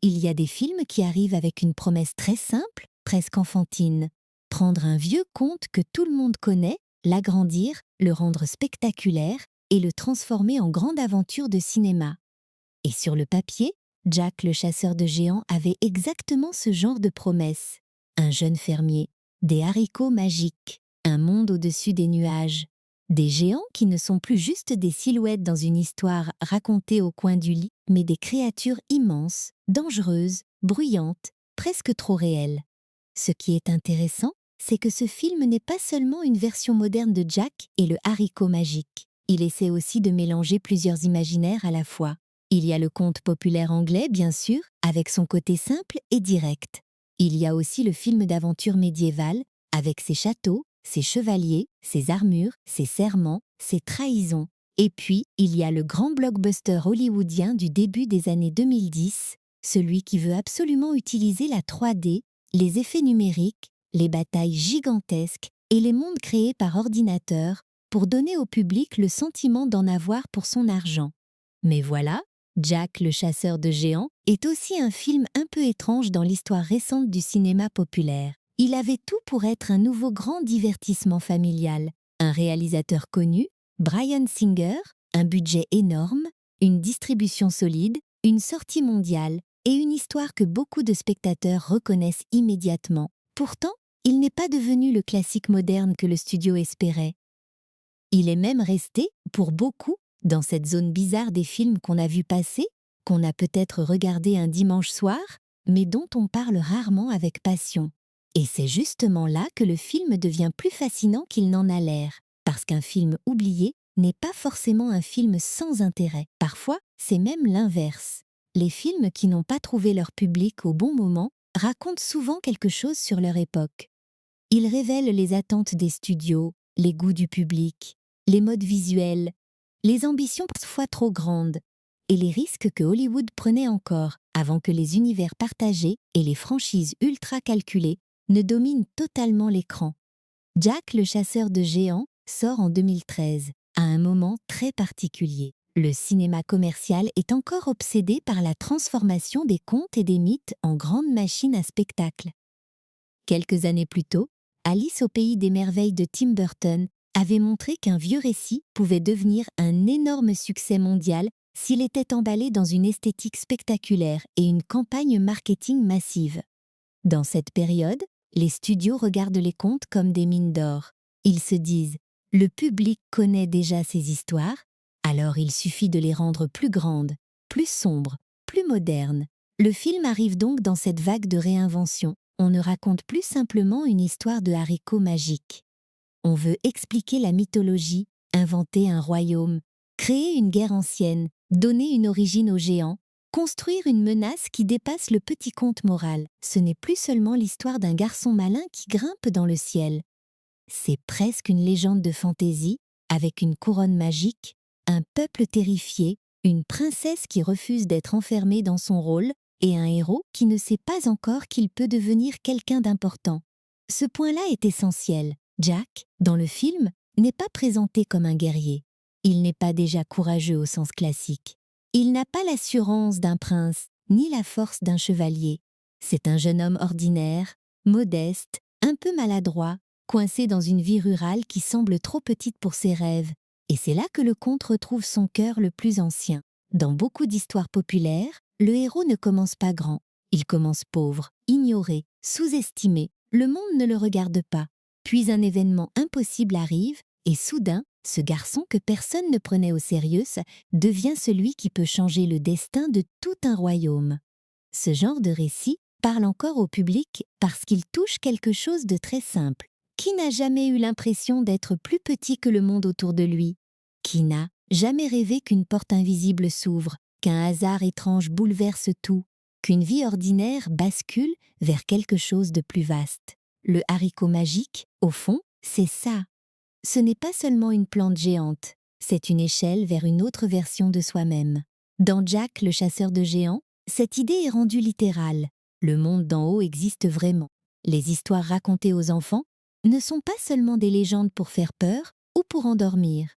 il y a des films qui arrivent avec une promesse très simple, presque enfantine. Prendre un vieux conte que tout le monde connaît, l'agrandir, le rendre spectaculaire et le transformer en grande aventure de cinéma. Et sur le papier, Jack le chasseur de géants avait exactement ce genre de promesse. Un jeune fermier, des haricots magiques, un monde au-dessus des nuages. Des géants qui ne sont plus juste des silhouettes dans une histoire racontée au coin du lit, mais des créatures immenses, dangereuses, bruyantes, presque trop réelles. Ce qui est intéressant, c'est que ce film n'est pas seulement une version moderne de Jack et le haricot magique. Il essaie aussi de mélanger plusieurs imaginaires à la fois. Il y a le conte populaire anglais, bien sûr, avec son côté simple et direct. Il y a aussi le film d'aventure médiéval, avec ses châteaux, ses chevaliers, ses armures, ses serments, ses trahisons. Et puis, il y a le grand blockbuster hollywoodien du début des années 2010, celui qui veut absolument utiliser la 3D, les effets numériques, les batailles gigantesques et les mondes créés par ordinateur pour donner au public le sentiment d'en avoir pour son argent. Mais voilà, Jack le chasseur de géants est aussi un film un peu étrange dans l'histoire récente du cinéma populaire. Il avait tout pour être un nouveau grand divertissement familial. Un réalisateur connu, Bryan Singer, un budget énorme, une distribution solide, une sortie mondiale et une histoire que beaucoup de spectateurs reconnaissent immédiatement. Pourtant, il n'est pas devenu le classique moderne que le studio espérait. Il est même resté, pour beaucoup, dans cette zone bizarre des films qu'on a vus passer, qu'on a peut-être regardé un dimanche soir, mais dont on parle rarement avec passion. Et c'est justement là que le film devient plus fascinant qu'il n'en a l'air, parce qu'un film oublié n'est pas forcément un film sans intérêt. Parfois, c'est même l'inverse. Les films qui n'ont pas trouvé leur public au bon moment racontent souvent quelque chose sur leur époque. Ils révèlent les attentes des studios, les goûts du public, les modes visuels, les ambitions parfois trop grandes, et les risques que Hollywood prenait encore avant que les univers partagés et les franchises ultra calculées ne dominent totalement l'écran. Jack le chasseur de géants sort en 2013, à un moment très particulier. Le cinéma commercial est encore obsédé par la transformation des contes et des mythes en grandes machines à spectacle. Quelques années plus tôt, Alice au pays des merveilles de Tim Burton avait montré qu'un vieux récit pouvait devenir un énorme succès mondial s'il était emballé dans une esthétique spectaculaire et une campagne marketing massive. Dans cette période, les studios regardent les contes comme des mines d'or. Ils se disent « le public connaît déjà ces histoires, alors il suffit de les rendre plus grandes, plus sombres, plus modernes ». Le film arrive donc dans cette vague de réinvention. On ne raconte plus simplement une histoire de haricots magiques. On veut expliquer la mythologie, inventer un royaume, créer une guerre ancienne, donner une origine aux géants, construire une menace qui dépasse le petit conte moral. Ce n'est plus seulement l'histoire d'un garçon malin qui grimpe dans le ciel. C'est presque une légende de fantaisie, avec une couronne magique, un peuple terrifié, une princesse qui refuse d'être enfermée dans son rôle, et un héros qui ne sait pas encore qu'il peut devenir quelqu'un d'important. Ce point-là est essentiel. Jack, dans le film, n'est pas présenté comme un guerrier. Il n'est pas déjà courageux au sens classique. Il n'a pas l'assurance d'un prince, ni la force d'un chevalier. C'est un jeune homme ordinaire, modeste, un peu maladroit, coincé dans une vie rurale qui semble trop petite pour ses rêves. Et c'est là que le conte retrouve son cœur le plus ancien. Dans beaucoup d'histoires populaires, le héros ne commence pas grand. Il commence pauvre, ignoré, sous-estimé. Le monde ne le regarde pas. Puis un événement impossible arrive et soudain, ce garçon que personne ne prenait au sérieux devient celui qui peut changer le destin de tout un royaume. Ce genre de récit parle encore au public parce qu'il touche quelque chose de très simple. Qui n'a jamais eu l'impression d'être plus petit que le monde autour de lui? Qui n'a jamais rêvé qu'une porte invisible s'ouvre, qu'un hasard étrange bouleverse tout, qu'une vie ordinaire bascule vers quelque chose de plus vaste? Le haricot magique, au fond, c'est ça. Ce n'est pas seulement une plante géante, c'est une échelle vers une autre version de soi-même. Dans Jack le chasseur de géants, cette idée est rendue littérale. Le monde d'en haut existe vraiment. Les histoires racontées aux enfants ne sont pas seulement des légendes pour faire peur ou pour endormir.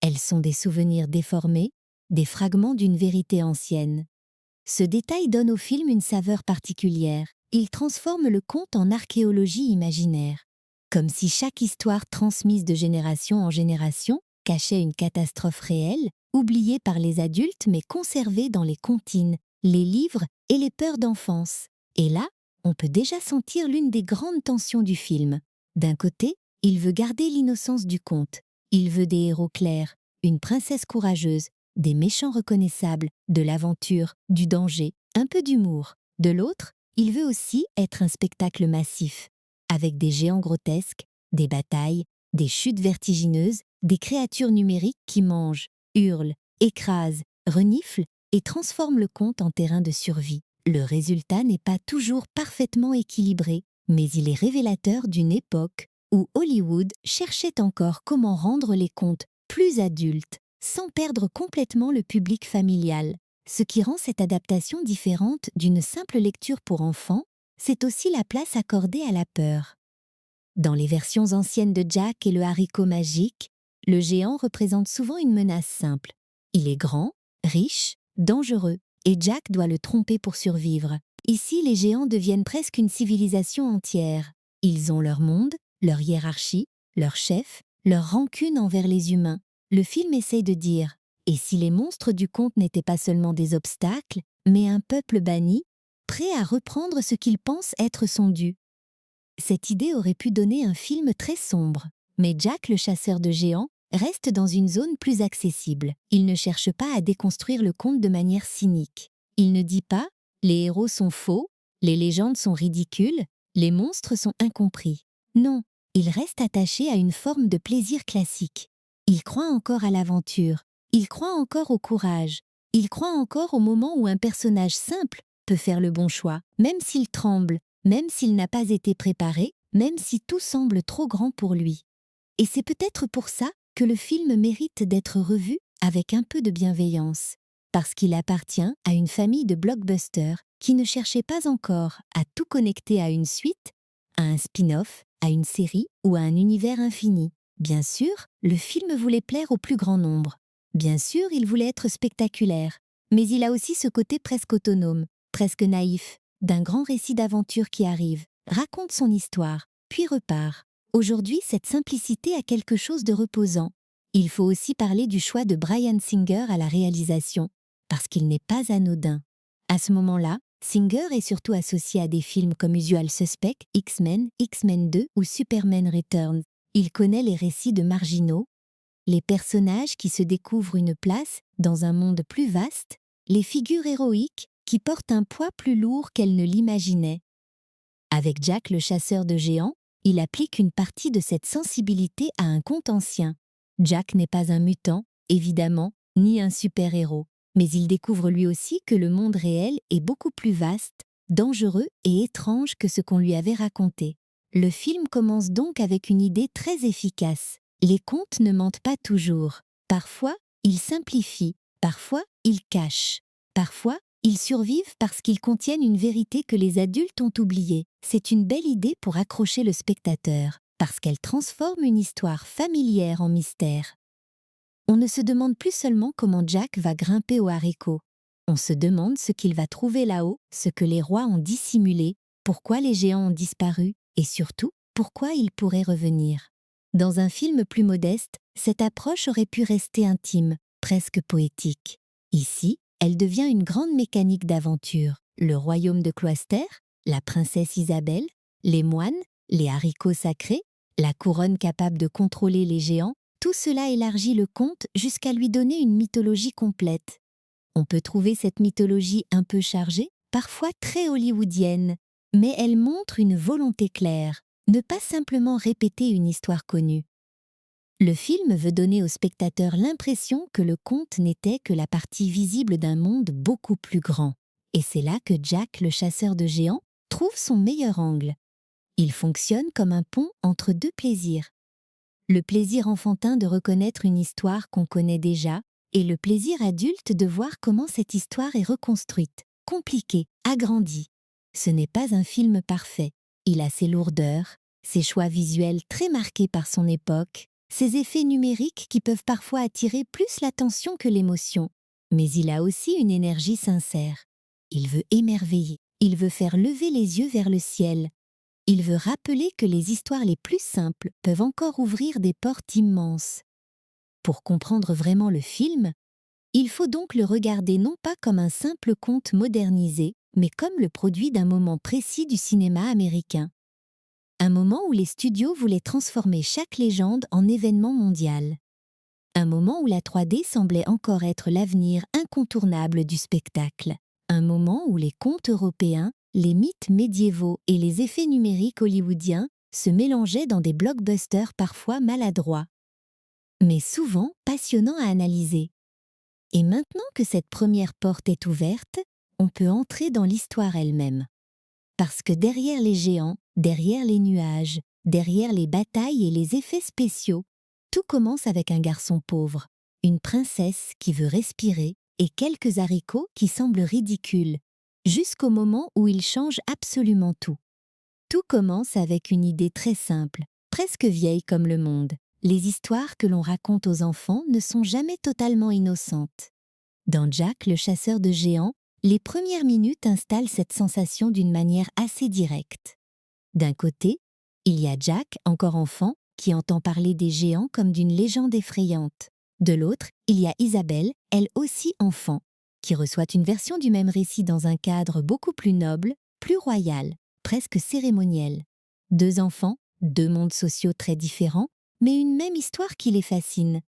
Elles sont des souvenirs déformés, des fragments d'une vérité ancienne. Ce détail donne au film une saveur particulière. Il transforme le conte en archéologie imaginaire. Comme si chaque histoire transmise de génération en génération cachait une catastrophe réelle, oubliée par les adultes mais conservée dans les comptines, les livres et les peurs d'enfance. Et là, on peut déjà sentir l'une des grandes tensions du film. D'un côté, il veut garder l'innocence du conte. Il veut des héros clairs, une princesse courageuse, des méchants reconnaissables, de l'aventure, du danger, un peu d'humour. De l'autre, il veut aussi être un spectacle massif, avec des géants grotesques, des batailles, des chutes vertigineuses, des créatures numériques qui mangent, hurlent, écrasent, reniflent et transforment le conte en terrain de survie. Le résultat n'est pas toujours parfaitement équilibré, mais il est révélateur d'une époque où Hollywood cherchait encore comment rendre les contes plus adultes, sans perdre complètement le public familial. Ce qui rend cette adaptation différente d'une simple lecture pour enfants, c'est aussi la place accordée à la peur. Dans les versions anciennes de Jack et le haricot magique, le géant représente souvent une menace simple. Il est grand, riche, dangereux, et Jack doit le tromper pour survivre. Ici, les géants deviennent presque une civilisation entière. Ils ont leur monde, leur hiérarchie, leur chef, leur rancune envers les humains. Le film essaye de dire « Et si les monstres du conte n'étaient pas seulement des obstacles, mais un peuple banni, prêt à reprendre ce qu'il pense être son dû ?» Cette idée aurait pu donner un film très sombre, mais Jack le chasseur de géants reste dans une zone plus accessible. Il ne cherche pas à déconstruire le conte de manière cynique. Il ne dit pas « les héros sont faux, les légendes sont ridicules, les monstres sont incompris ». Non, il reste attaché à une forme de plaisir classique. Il croit encore à l'aventure, il croit encore au courage, il croit encore au moment où un personnage simple peut faire le bon choix, même s'il tremble, même s'il n'a pas été préparé, même si tout semble trop grand pour lui. Et c'est peut-être pour ça que le film mérite d'être revu avec un peu de bienveillance, parce qu'il appartient à une famille de blockbusters qui ne cherchait pas encore à tout connecter à une suite, à un spin-off, à une série ou à un univers infini. Bien sûr, le film voulait plaire au plus grand nombre. Bien sûr, il voulait être spectaculaire, mais il a aussi ce côté presque autonome, presque naïf, d'un grand récit d'aventure qui arrive, raconte son histoire, puis repart. Aujourd'hui, cette simplicité a quelque chose de reposant. Il faut aussi parler du choix de Bryan Singer à la réalisation, parce qu'il n'est pas anodin. À ce moment-là, Singer est surtout associé à des films comme Usual Suspect, X-Men, X-Men 2 ou Superman Returns. Il connaît les récits de marginaux, les personnages qui se découvrent une place dans un monde plus vaste, les figures héroïques qui portent un poids plus lourd qu'elles ne l'imaginaient. Avec Jack le chasseur de géants, il applique une partie de cette sensibilité à un conte ancien. Jack n'est pas un mutant, évidemment, ni un super-héros, mais il découvre lui aussi que le monde réel est beaucoup plus vaste, dangereux et étrange que ce qu'on lui avait raconté. Le film commence donc avec une idée très efficace. Les contes ne mentent pas toujours. Parfois, ils simplifient, parfois, ils cachent. Parfois, ils survivent parce qu'ils contiennent une vérité que les adultes ont oubliée. C'est une belle idée pour accrocher le spectateur, parce qu'elle transforme une histoire familière en mystère. On ne se demande plus seulement comment Jack va grimper au haricot. On se demande ce qu'il va trouver là-haut, ce que les rois ont dissimulé, pourquoi les géants ont disparu, et surtout, pourquoi ils pourraient revenir. Dans un film plus modeste, cette approche aurait pu rester intime, presque poétique. Ici, elle devient une grande mécanique d'aventure. Le royaume de Cloister, la princesse Isabelle, les moines, les haricots sacrés, la couronne capable de contrôler les géants, tout cela élargit le conte jusqu'à lui donner une mythologie complète. On peut trouver cette mythologie un peu chargée, parfois très hollywoodienne, mais elle montre une volonté claire, ne pas simplement répéter une histoire connue. Le film veut donner au spectateur l'impression que le conte n'était que la partie visible d'un monde beaucoup plus grand. Et c'est là que Jack, le chasseur de géants, trouve son meilleur angle. Il fonctionne comme un pont entre deux plaisirs. Le plaisir enfantin de reconnaître une histoire qu'on connaît déjà, et le plaisir adulte de voir comment cette histoire est reconstruite, compliquée, agrandie. Ce n'est pas un film parfait. Il a ses lourdeurs, ses choix visuels très marqués par son époque, ses effets numériques qui peuvent parfois attirer plus l'attention que l'émotion. Mais il a aussi une énergie sincère. Il veut émerveiller. Il veut faire lever les yeux vers le ciel. Il veut rappeler que les histoires les plus simples peuvent encore ouvrir des portes immenses. Pour comprendre vraiment le film, il faut donc le regarder non pas comme un simple conte modernisé, mais comme le produit d'un moment précis du cinéma américain. Un moment où les studios voulaient transformer chaque légende en événement mondial. Un moment où la 3D semblait encore être l'avenir incontournable du spectacle. Un moment où les contes européens, les mythes médiévaux et les effets numériques hollywoodiens se mélangeaient dans des blockbusters parfois maladroits, mais souvent passionnants à analyser. Et maintenant que cette première porte est ouverte, on peut entrer dans l'histoire elle-même. Parce que derrière les géants, derrière les nuages, derrière les batailles et les effets spéciaux, tout commence avec un garçon pauvre, une princesse qui veut respirer et quelques haricots qui semblent ridicules, jusqu'au moment où il change absolument tout. Tout commence avec une idée très simple, presque vieille comme le monde. Les histoires que l'on raconte aux enfants ne sont jamais totalement innocentes. Dans Jack, le chasseur de géants, les premières minutes installent cette sensation d'une manière assez directe. D'un côté, il y a Jack, encore enfant, qui entend parler des géants comme d'une légende effrayante. De l'autre, il y a Isabelle, elle aussi enfant, qui reçoit une version du même récit dans un cadre beaucoup plus noble, plus royal, presque cérémoniel. Deux enfants, deux mondes sociaux très différents, mais une même histoire qui les fascine.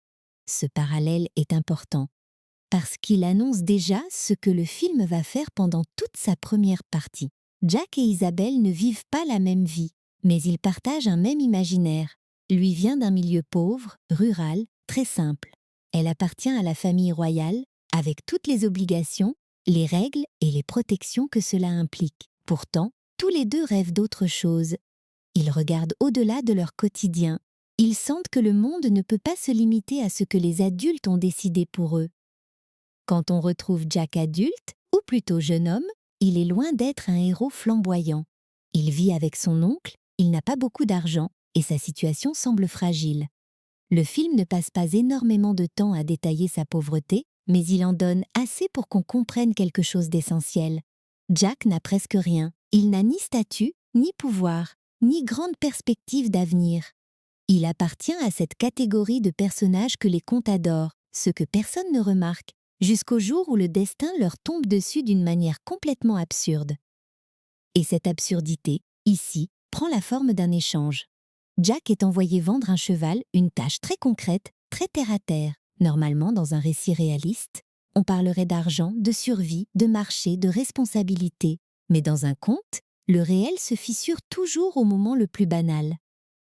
Ce parallèle est important, parce qu'il annonce déjà ce que le film va faire pendant toute sa première partie. Jack et Isabelle ne vivent pas la même vie, mais ils partagent un même imaginaire. Lui vient d'un milieu pauvre, rural, très simple. Elle appartient à la famille royale, avec toutes les obligations, les règles et les protections que cela implique. Pourtant, tous les deux rêvent d'autre chose. Ils regardent au-delà de leur quotidien. Ils sentent que le monde ne peut pas se limiter à ce que les adultes ont décidé pour eux. Quand on retrouve Jack adulte, ou plutôt jeune homme, il est loin d'être un héros flamboyant. Il vit avec son oncle, il n'a pas beaucoup d'argent et sa situation semble fragile. Le film ne passe pas énormément de temps à détailler sa pauvreté, mais il en donne assez pour qu'on comprenne quelque chose d'essentiel. Jack n'a presque rien. Il n'a ni statut, ni pouvoir, ni grande perspective d'avenir. Il appartient à cette catégorie de personnages que les contes adorent, ceux que personne ne remarque, jusqu'au jour où le destin leur tombe dessus d'une manière complètement absurde. Et cette absurdité, ici, prend la forme d'un échange. Jack est envoyé vendre un cheval, une tâche très concrète, très terre-à-terre. Normalement, dans un récit réaliste, on parlerait d'argent, de survie, de marché, de responsabilité. Mais dans un conte, le réel se fissure toujours au moment le plus banal.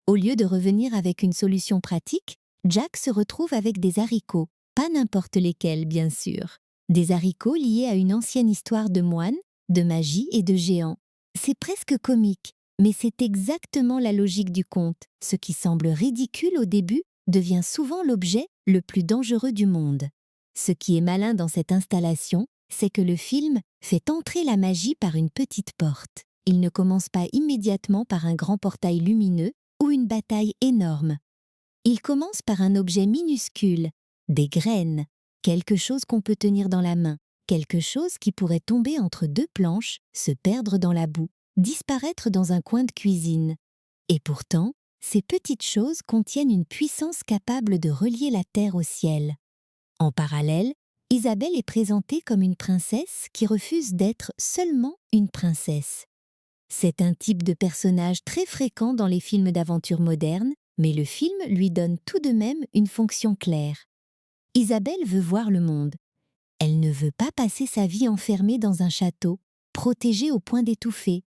Au lieu de revenir avec une solution pratique, Jack se retrouve avec des haricots, pas n'importe lesquels bien sûr. Des haricots liés à une ancienne histoire de moines, de magie et de géants. C'est presque comique, mais c'est exactement la logique du conte. Ce qui semble ridicule au début devient souvent l'objet le plus dangereux du monde. Ce qui est malin dans cette installation, c'est que le film fait entrer la magie par une petite porte. Il ne commence pas immédiatement par un grand portail lumineux ou une bataille énorme. Il commence par un objet minuscule, des graines, quelque chose qu'on peut tenir dans la main, quelque chose qui pourrait tomber entre deux planches, se perdre dans la boue, disparaître dans un coin de cuisine. Et pourtant, ces petites choses contiennent une puissance capable de relier la terre au ciel. En parallèle, Isabelle est présentée comme une princesse qui refuse d'être seulement une princesse. C'est un type de personnage très fréquent dans les films d'aventure modernes, mais le film lui donne tout de même une fonction claire. Isabelle veut voir le monde. Elle ne veut pas passer sa vie enfermée dans un château, protégée au point d'étouffer.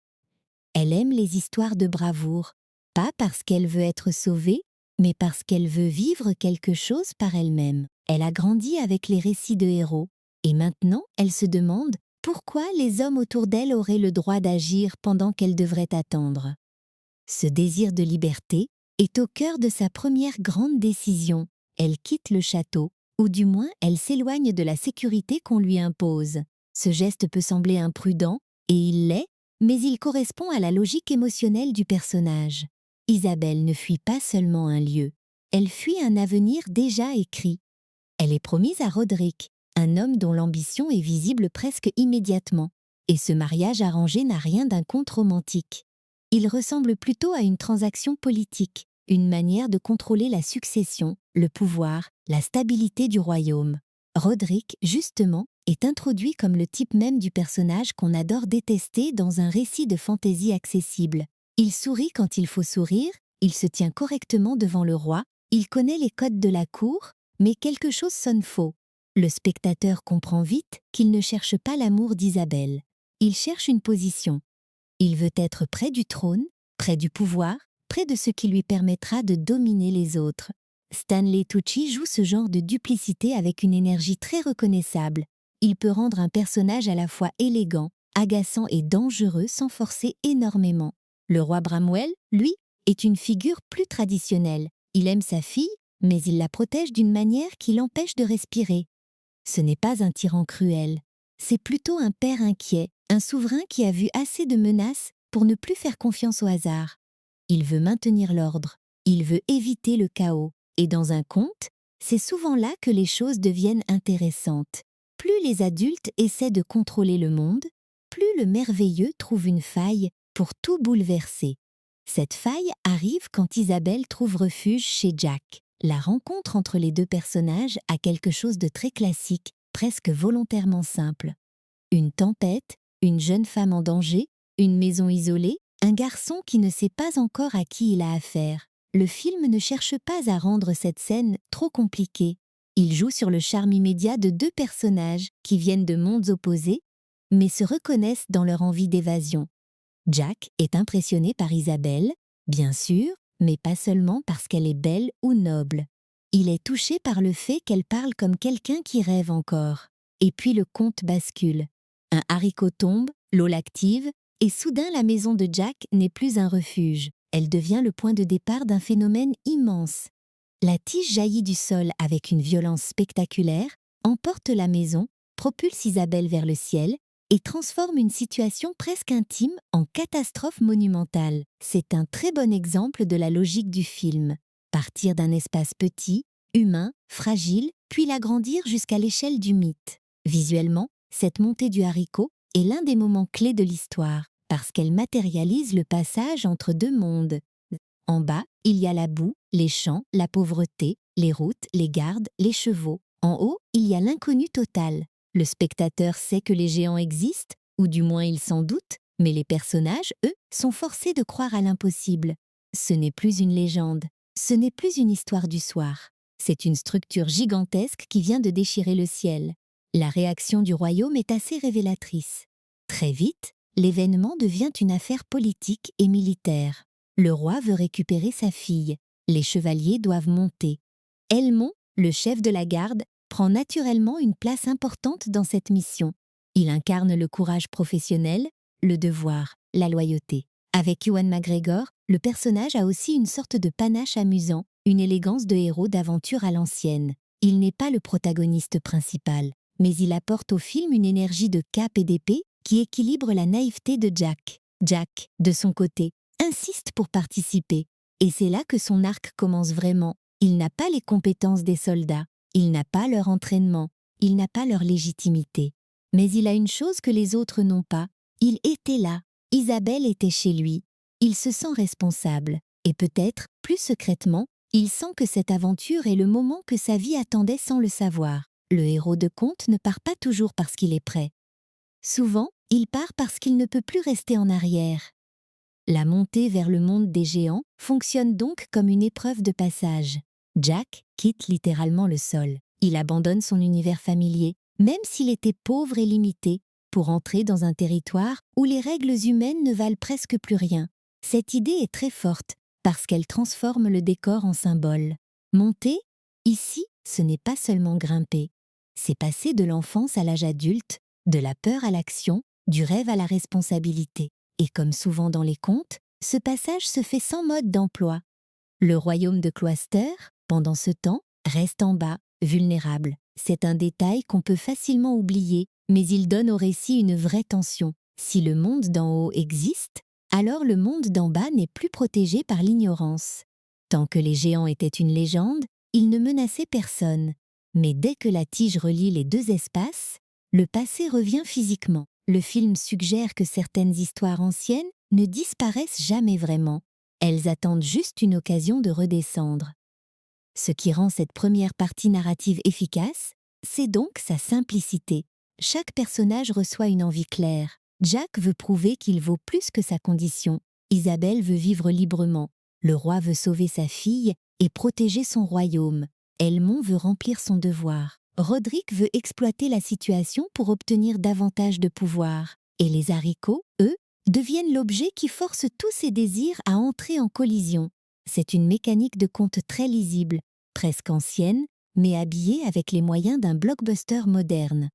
Elle aime les histoires de bravoure, pas parce qu'elle veut être sauvée, mais parce qu'elle veut vivre quelque chose par elle-même. Elle a grandi avec les récits de héros, et maintenant elle se demande pourquoi les hommes autour d'elle auraient le droit d'agir pendant qu'elle devrait attendre. Ce désir de liberté est au cœur de sa première grande décision. Elle quitte le château, ou du moins elle s'éloigne de la sécurité qu'on lui impose. Ce geste peut sembler imprudent, et il l'est, mais il correspond à la logique émotionnelle du personnage. Isabelle ne fuit pas seulement un lieu, elle fuit un avenir déjà écrit. Elle est promise à Roderick, un homme dont l'ambition est visible presque immédiatement. Et ce mariage arrangé n'a rien d'un conte romantique. Il ressemble plutôt à une transaction politique, une manière de contrôler la succession, le pouvoir, la stabilité du royaume. Roderick, justement, est introduit comme le type même du personnage qu'on adore détester dans un récit de fantaisie accessible. Il sourit quand il faut sourire, il se tient correctement devant le roi, il connaît les codes de la cour, mais quelque chose sonne faux. Le spectateur comprend vite qu'il ne cherche pas l'amour d'Isabelle. Il cherche une position. Il veut être près du trône, près du pouvoir, près de ce qui lui permettra de dominer les autres. Stanley Tucci joue ce genre de duplicité avec une énergie très reconnaissable. Il peut rendre un personnage à la fois élégant, agaçant et dangereux sans forcer énormément. Le roi Bramwell, lui, est une figure plus traditionnelle. Il aime sa fille, mais il la protège d'une manière qui l'empêche de respirer. Ce n'est pas un tyran cruel. C'est plutôt un père inquiet, un souverain qui a vu assez de menaces pour ne plus faire confiance au hasard. Il veut maintenir l'ordre, il veut éviter le chaos. Et dans un conte, c'est souvent là que les choses deviennent intéressantes. Plus les adultes essaient de contrôler le monde, plus le merveilleux trouve une faille pour tout bouleverser. Cette faille arrive quand Isabelle trouve refuge chez Jack. La rencontre entre les deux personnages a quelque chose de très classique, presque volontairement simple. Une tempête, une jeune femme en danger, une maison isolée, un garçon qui ne sait pas encore à qui il a affaire. Le film ne cherche pas à rendre cette scène trop compliquée. Il joue sur le charme immédiat de deux personnages qui viennent de mondes opposés, mais se reconnaissent dans leur envie d'évasion. Jack est impressionné par Isabelle, bien sûr, mais pas seulement parce qu'elle est belle ou noble. Il est touché par le fait qu'elle parle comme quelqu'un qui rêve encore. Et puis le conte bascule. Un haricot tombe, l'eau l'active, et soudain la maison de Jack n'est plus un refuge. Elle devient le point de départ d'un phénomène immense. La tige jaillit du sol avec une violence spectaculaire, emporte la maison, propulse Isabelle vers le ciel et transforme une situation presque intime en catastrophe monumentale. C'est un très bon exemple de la logique du film. Partir d'un espace petit, humain, fragile, puis l'agrandir jusqu'à l'échelle du mythe. Visuellement, cette montée du haricot est l'un des moments clés de l'histoire, parce qu'elle matérialise le passage entre deux mondes. En bas, il y a la boue, les champs, la pauvreté, les routes, les gardes, les chevaux. En haut, il y a l'inconnu total. Le spectateur sait que les géants existent, ou du moins il s'en doute, mais les personnages, eux, sont forcés de croire à l'impossible. Ce n'est plus une légende, ce n'est plus une histoire du soir. C'est une structure gigantesque qui vient de déchirer le ciel. La réaction du royaume est assez révélatrice. Très vite, l'événement devient une affaire politique et militaire. Le roi veut récupérer sa fille. Les chevaliers doivent monter. Helmont, le chef de la garde, prend naturellement une place importante dans cette mission. Il incarne le courage professionnel, le devoir, la loyauté. Avec Ewan McGregor, le personnage a aussi une sorte de panache amusant, une élégance de héros d'aventure à l'ancienne. Il n'est pas le protagoniste principal, mais il apporte au film une énergie de cape et d'épée qui équilibre la naïveté de Jack. Jack, de son côté, insiste pour participer. Et c'est là que son arc commence vraiment. Il n'a pas les compétences des soldats, il n'a pas leur entraînement, il n'a pas leur légitimité. Mais il a une chose que les autres n'ont pas. Il était là. Isabelle était chez lui. Il se sent responsable. Et peut-être, plus secrètement, il sent que cette aventure est le moment que sa vie attendait sans le savoir. Le héros de conte ne part pas toujours parce qu'il est prêt. Souvent, il part parce qu'il ne peut plus rester en arrière. La montée vers le monde des géants fonctionne donc comme une épreuve de passage. Jack quitte littéralement le sol. Il abandonne son univers familier, même s'il était pauvre et limité, pour entrer dans un territoire où les règles humaines ne valent presque plus rien. Cette idée est très forte, parce qu'elle transforme le décor en symbole. Monter, ici, ce n'est pas seulement grimper. C'est passer de l'enfance à l'âge adulte, de la peur à l'action, du rêve à la responsabilité. Et comme souvent dans les contes, ce passage se fait sans mode d'emploi. Le royaume de Cloister, pendant ce temps, reste en bas, vulnérable. C'est un détail qu'on peut facilement oublier, mais il donne au récit une vraie tension. Si le monde d'en haut existe, alors le monde d'en bas n'est plus protégé par l'ignorance. Tant que les géants étaient une légende, ils ne menaçaient personne. Mais dès que la tige relie les deux espaces, le passé revient physiquement. Le film suggère que certaines histoires anciennes ne disparaissent jamais vraiment. Elles attendent juste une occasion de redescendre. Ce qui rend cette première partie narrative efficace, c'est donc sa simplicité. Chaque personnage reçoit une envie claire. Jack veut prouver qu'il vaut plus que sa condition. Isabelle veut vivre librement. Le roi veut sauver sa fille et protéger son royaume. Elmond veut remplir son devoir. Roderick veut exploiter la situation pour obtenir davantage de pouvoir. Et les haricots, eux, deviennent l'objet qui force tous ces désirs à entrer en collision. C'est une mécanique de conte très lisible, presque ancienne, mais habillée avec les moyens d'un blockbuster moderne.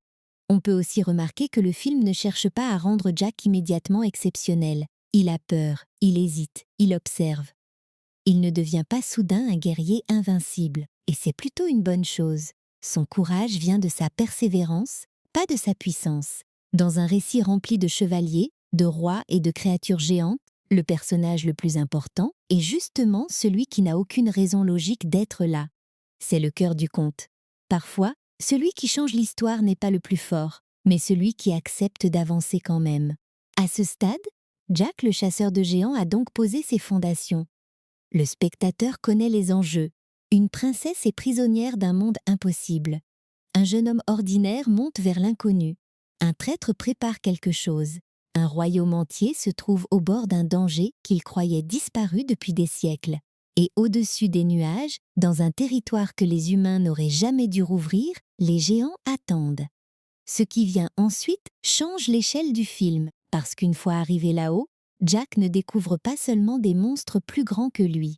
On peut aussi remarquer que le film ne cherche pas à rendre Jack immédiatement exceptionnel. Il a peur, il hésite, il observe. Il ne devient pas soudain un guerrier invincible, et c'est plutôt une bonne chose. Son courage vient de sa persévérance, pas de sa puissance. Dans un récit rempli de chevaliers, de rois et de créatures géantes, le personnage le plus important est justement celui qui n'a aucune raison logique d'être là. C'est le cœur du conte. Parfois, celui qui change l'histoire n'est pas le plus fort, mais celui qui accepte d'avancer quand même. À ce stade, Jack le chasseur de géants a donc posé ses fondations. Le spectateur connaît les enjeux. Une princesse est prisonnière d'un monde impossible. Un jeune homme ordinaire monte vers l'inconnu. Un traître prépare quelque chose. Un royaume entier se trouve au bord d'un danger qu'il croyait disparu depuis des siècles. Et au-dessus des nuages, dans un territoire que les humains n'auraient jamais dû rouvrir, les géants attendent. Ce qui vient ensuite change l'échelle du film, parce qu'une fois arrivé là-haut, Jack ne découvre pas seulement des monstres plus grands que lui.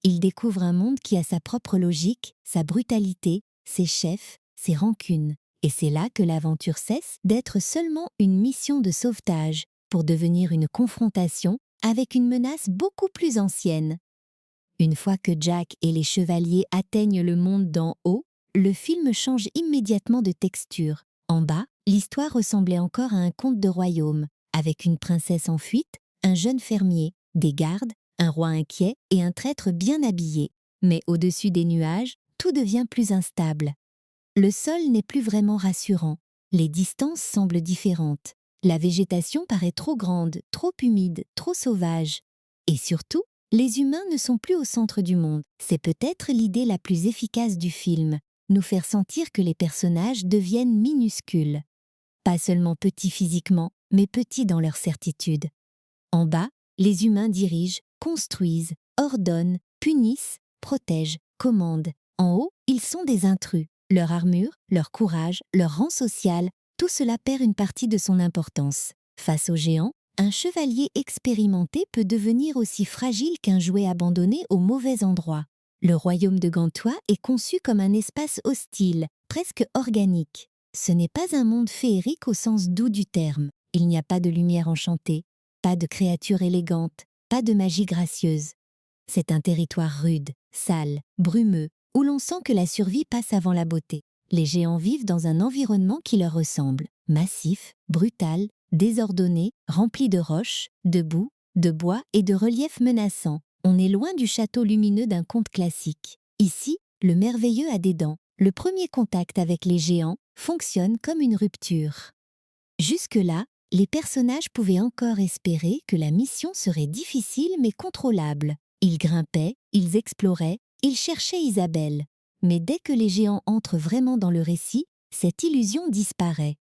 Il découvre un monde qui a sa propre logique, sa brutalité, ses chefs, ses rancunes. Et c'est là que l'aventure cesse d'être seulement une mission de sauvetage pour devenir une confrontation avec une menace beaucoup plus ancienne. Une fois que Jack et les chevaliers atteignent le monde d'en haut, le film change immédiatement de texture. En bas, l'histoire ressemblait encore à un conte de royaume, avec une princesse en fuite, un jeune fermier, des gardes, un roi inquiet et un traître bien habillé. Mais au-dessus des nuages, tout devient plus instable. Le sol n'est plus vraiment rassurant. Les distances semblent différentes. La végétation paraît trop grande, trop humide, trop sauvage. Et surtout, les humains ne sont plus au centre du monde. C'est peut-être l'idée la plus efficace du film, nous faire sentir que les personnages deviennent minuscules. Pas seulement petits physiquement, mais petits dans leur certitude. En bas, les humains dirigent, construisent, ordonnent, punissent, protègent, commandent. En haut, ils sont des intrus. Leur armure, leur courage, leur rang social, tout cela perd une partie de son importance. Face aux géants, un chevalier expérimenté peut devenir aussi fragile qu'un jouet abandonné au mauvais endroit. Le royaume de Gantois est conçu comme un espace hostile, presque organique. Ce n'est pas un monde féerique au sens doux du terme. Il n'y a pas de lumière enchantée, pas de créatures élégantes, pas de magie gracieuse. C'est un territoire rude, sale, brumeux, où l'on sent que la survie passe avant la beauté. Les géants vivent dans un environnement qui leur ressemble, massif, brutal, désordonné, rempli de roches, de boue, de bois et de reliefs menaçants. On est loin du château lumineux d'un conte classique. Ici, le merveilleux a des dents. Le premier contact avec les géants fonctionne comme une rupture. Jusque-là, les personnages pouvaient encore espérer que la mission serait difficile mais contrôlable. Ils grimpaient, ils exploraient, ils cherchaient Isabelle. Mais dès que les géants entrent vraiment dans le récit, cette illusion disparaît.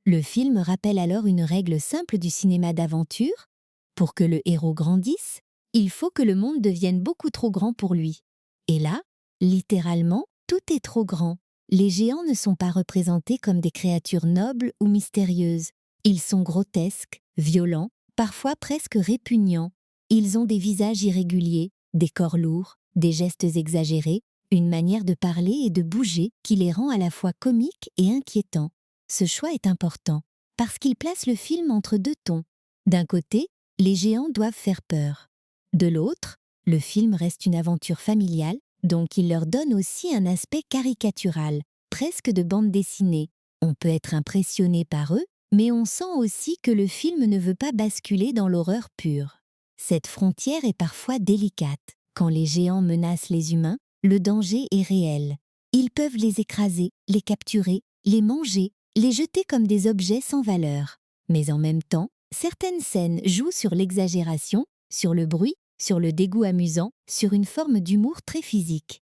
Le film rappelle alors une règle simple du cinéma d'aventure. Pour que le héros grandisse, il faut que le monde devienne beaucoup trop grand pour lui. Et là, littéralement, tout est trop grand. Les géants ne sont pas représentés comme des créatures nobles ou mystérieuses. Ils sont grotesques, violents, parfois presque répugnants. Ils ont des visages irréguliers, des corps lourds, des gestes exagérés, une manière de parler et de bouger qui les rend à la fois comiques et inquiétants. Ce choix est important, parce qu'il place le film entre deux tons. D'un côté, les géants doivent faire peur. De l'autre, le film reste une aventure familiale, donc il leur donne aussi un aspect caricatural, presque de bande dessinée. On peut être impressionné par eux, mais on sent aussi que le film ne veut pas basculer dans l'horreur pure. Cette frontière est parfois délicate. Quand les géants menacent les humains, le danger est réel. Ils peuvent les écraser, les capturer, les manger, les jeter comme des objets sans valeur. Mais en même temps, certaines scènes jouent sur l'exagération, sur le bruit, sur le dégoût amusant, sur une forme d'humour très physique.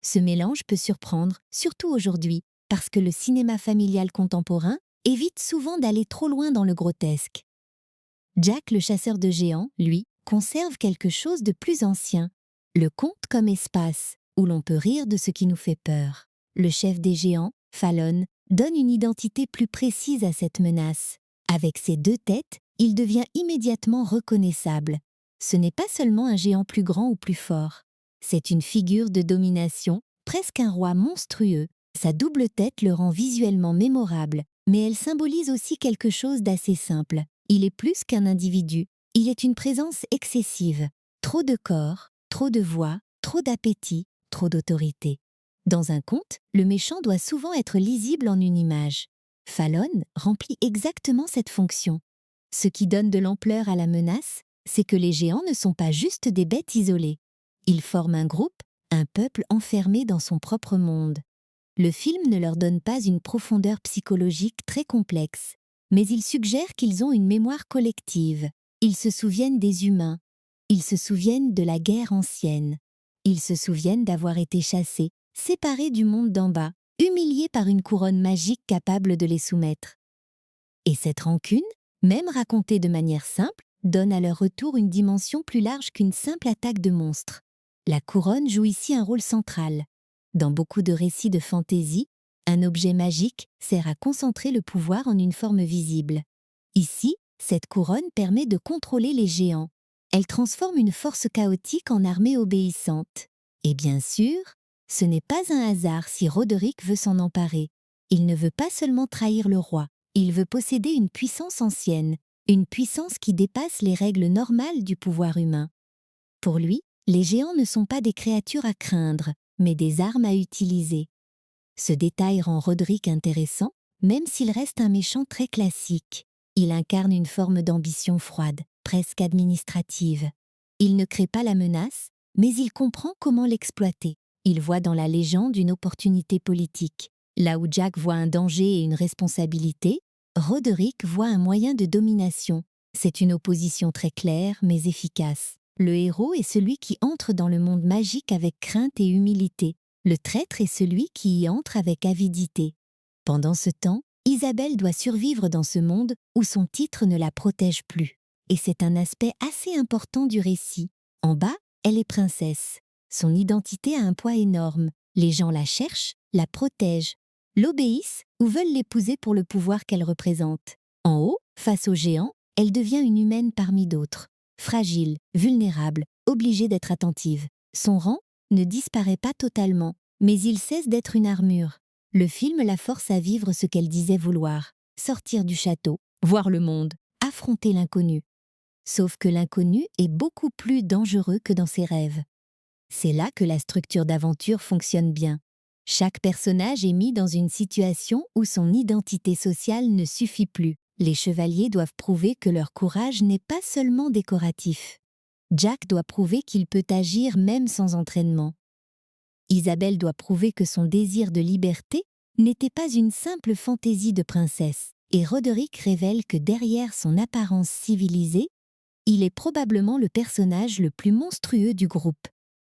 Ce mélange peut surprendre, surtout aujourd'hui, parce que le cinéma familial contemporain évite souvent d'aller trop loin dans le grotesque. Jack le chasseur de géants, lui, conserve quelque chose de plus ancien, le conte comme espace, où l'on peut rire de ce qui nous fait peur. Le chef des géants, Fallon, donne une identité plus précise à cette menace. Avec ses 2 têtes, il devient immédiatement reconnaissable. Ce n'est pas seulement un géant plus grand ou plus fort. C'est une figure de domination, presque un roi monstrueux. Sa double tête le rend visuellement mémorable, mais elle symbolise aussi quelque chose d'assez simple. Il est plus qu'un individu, il est une présence excessive. Trop de corps, trop de voix, trop d'appétit, trop d'autorité. Dans un conte, le méchant doit souvent être lisible en une image. Fallon remplit exactement cette fonction. Ce qui donne de l'ampleur à la menace, c'est que les géants ne sont pas juste des bêtes isolées. Ils forment un groupe, un peuple enfermé dans son propre monde. Le film ne leur donne pas une profondeur psychologique très complexe, mais il suggère qu'ils ont une mémoire collective. Ils se souviennent des humains. Ils se souviennent de la guerre ancienne. Ils se souviennent d'avoir été chassés, séparés du monde d'en bas, humiliés par une couronne magique capable de les soumettre. Et cette rancune, même racontée de manière simple, donne à leur retour une dimension plus large qu'une simple attaque de monstres. La couronne joue ici un rôle central. Dans beaucoup de récits de fantaisie, un objet magique sert à concentrer le pouvoir en une forme visible. Ici, cette couronne permet de contrôler les géants. Elle transforme une force chaotique en armée obéissante. Et bien sûr, ce n'est pas un hasard si Roderick veut s'en emparer. Il ne veut pas seulement trahir le roi, il veut posséder une puissance ancienne, une puissance qui dépasse les règles normales du pouvoir humain. Pour lui, les géants ne sont pas des créatures à craindre, mais des armes à utiliser. Ce détail rend Roderick intéressant, même s'il reste un méchant très classique. Il incarne une forme d'ambition froide, presque administrative. Il ne crée pas la menace, mais il comprend comment l'exploiter. Il voit dans la légende une opportunité politique. Là où Jack voit un danger et une responsabilité, Roderick voit un moyen de domination. C'est une opposition très claire mais efficace. Le héros est celui qui entre dans le monde magique avec crainte et humilité. Le traître est celui qui y entre avec avidité. Pendant ce temps, Isabelle doit survivre dans ce monde où son titre ne la protège plus. Et c'est un aspect assez important du récit. En bas, elle est princesse. Son identité a un poids énorme. Les gens la cherchent, la protègent, l'obéissent ou veulent l'épouser pour le pouvoir qu'elle représente. En haut, face aux géants, elle devient une humaine parmi d'autres. Fragile, vulnérable, obligée d'être attentive. Son rang ne disparaît pas totalement, mais il cesse d'être une armure. Le film la force à vivre ce qu'elle disait vouloir, sortir du château, voir le monde, affronter l'inconnu. Sauf que l'inconnu est beaucoup plus dangereux que dans ses rêves. C'est là que la structure d'aventure fonctionne bien. Chaque personnage est mis dans une situation où son identité sociale ne suffit plus. Les chevaliers doivent prouver que leur courage n'est pas seulement décoratif. Jack doit prouver qu'il peut agir même sans entraînement. Isabelle doit prouver que son désir de liberté n'était pas une simple fantaisie de princesse. Et Roderick révèle que derrière son apparence civilisée, il est probablement le personnage le plus monstrueux du groupe,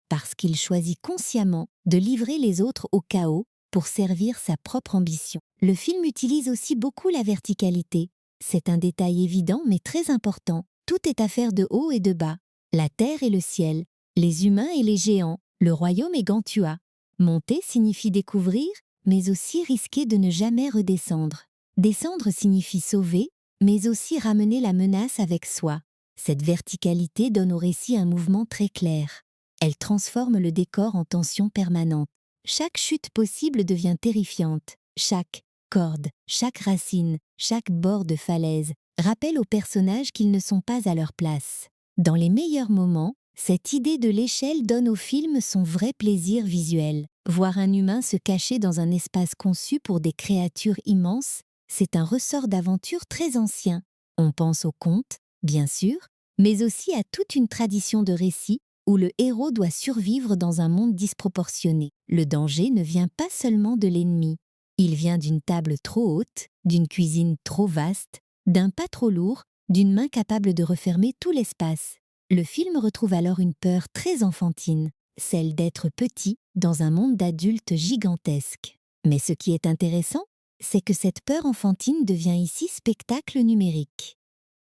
parce qu'il choisit consciemment de livrer les autres au chaos pour servir sa propre ambition. Le film utilise aussi beaucoup la verticalité. C'est un détail évident mais très important. Tout est affaire de haut et de bas. La terre et le ciel, les humains et les géants, le royaume et Gantua. Monter signifie découvrir, mais aussi risquer de ne jamais redescendre. Descendre signifie sauver, mais aussi ramener la menace avec soi. Cette verticalité donne au récit un mouvement très clair. Elle transforme le décor en tension permanente. Chaque chute possible devient terrifiante. Chaque corde, chaque racine, chaque bord de falaise rappelle aux personnages qu'ils ne sont pas à leur place. Dans les meilleurs moments, cette idée de l'échelle donne au film son vrai plaisir visuel. Voir un humain se cacher dans un espace conçu pour des créatures immenses, c'est un ressort d'aventure très ancien. On pense aux contes, bien sûr, mais aussi à toute une tradition de récits où le héros doit survivre dans un monde disproportionné. Le danger ne vient pas seulement de l'ennemi. Il vient d'une table trop haute, d'une cuisine trop vaste, d'un pas trop lourd, d'une main capable de refermer tout l'espace. Le film retrouve alors une peur très enfantine, celle d'être petit dans un monde d'adultes gigantesques. Mais ce qui est intéressant, c'est que cette peur enfantine devient ici spectacle numérique.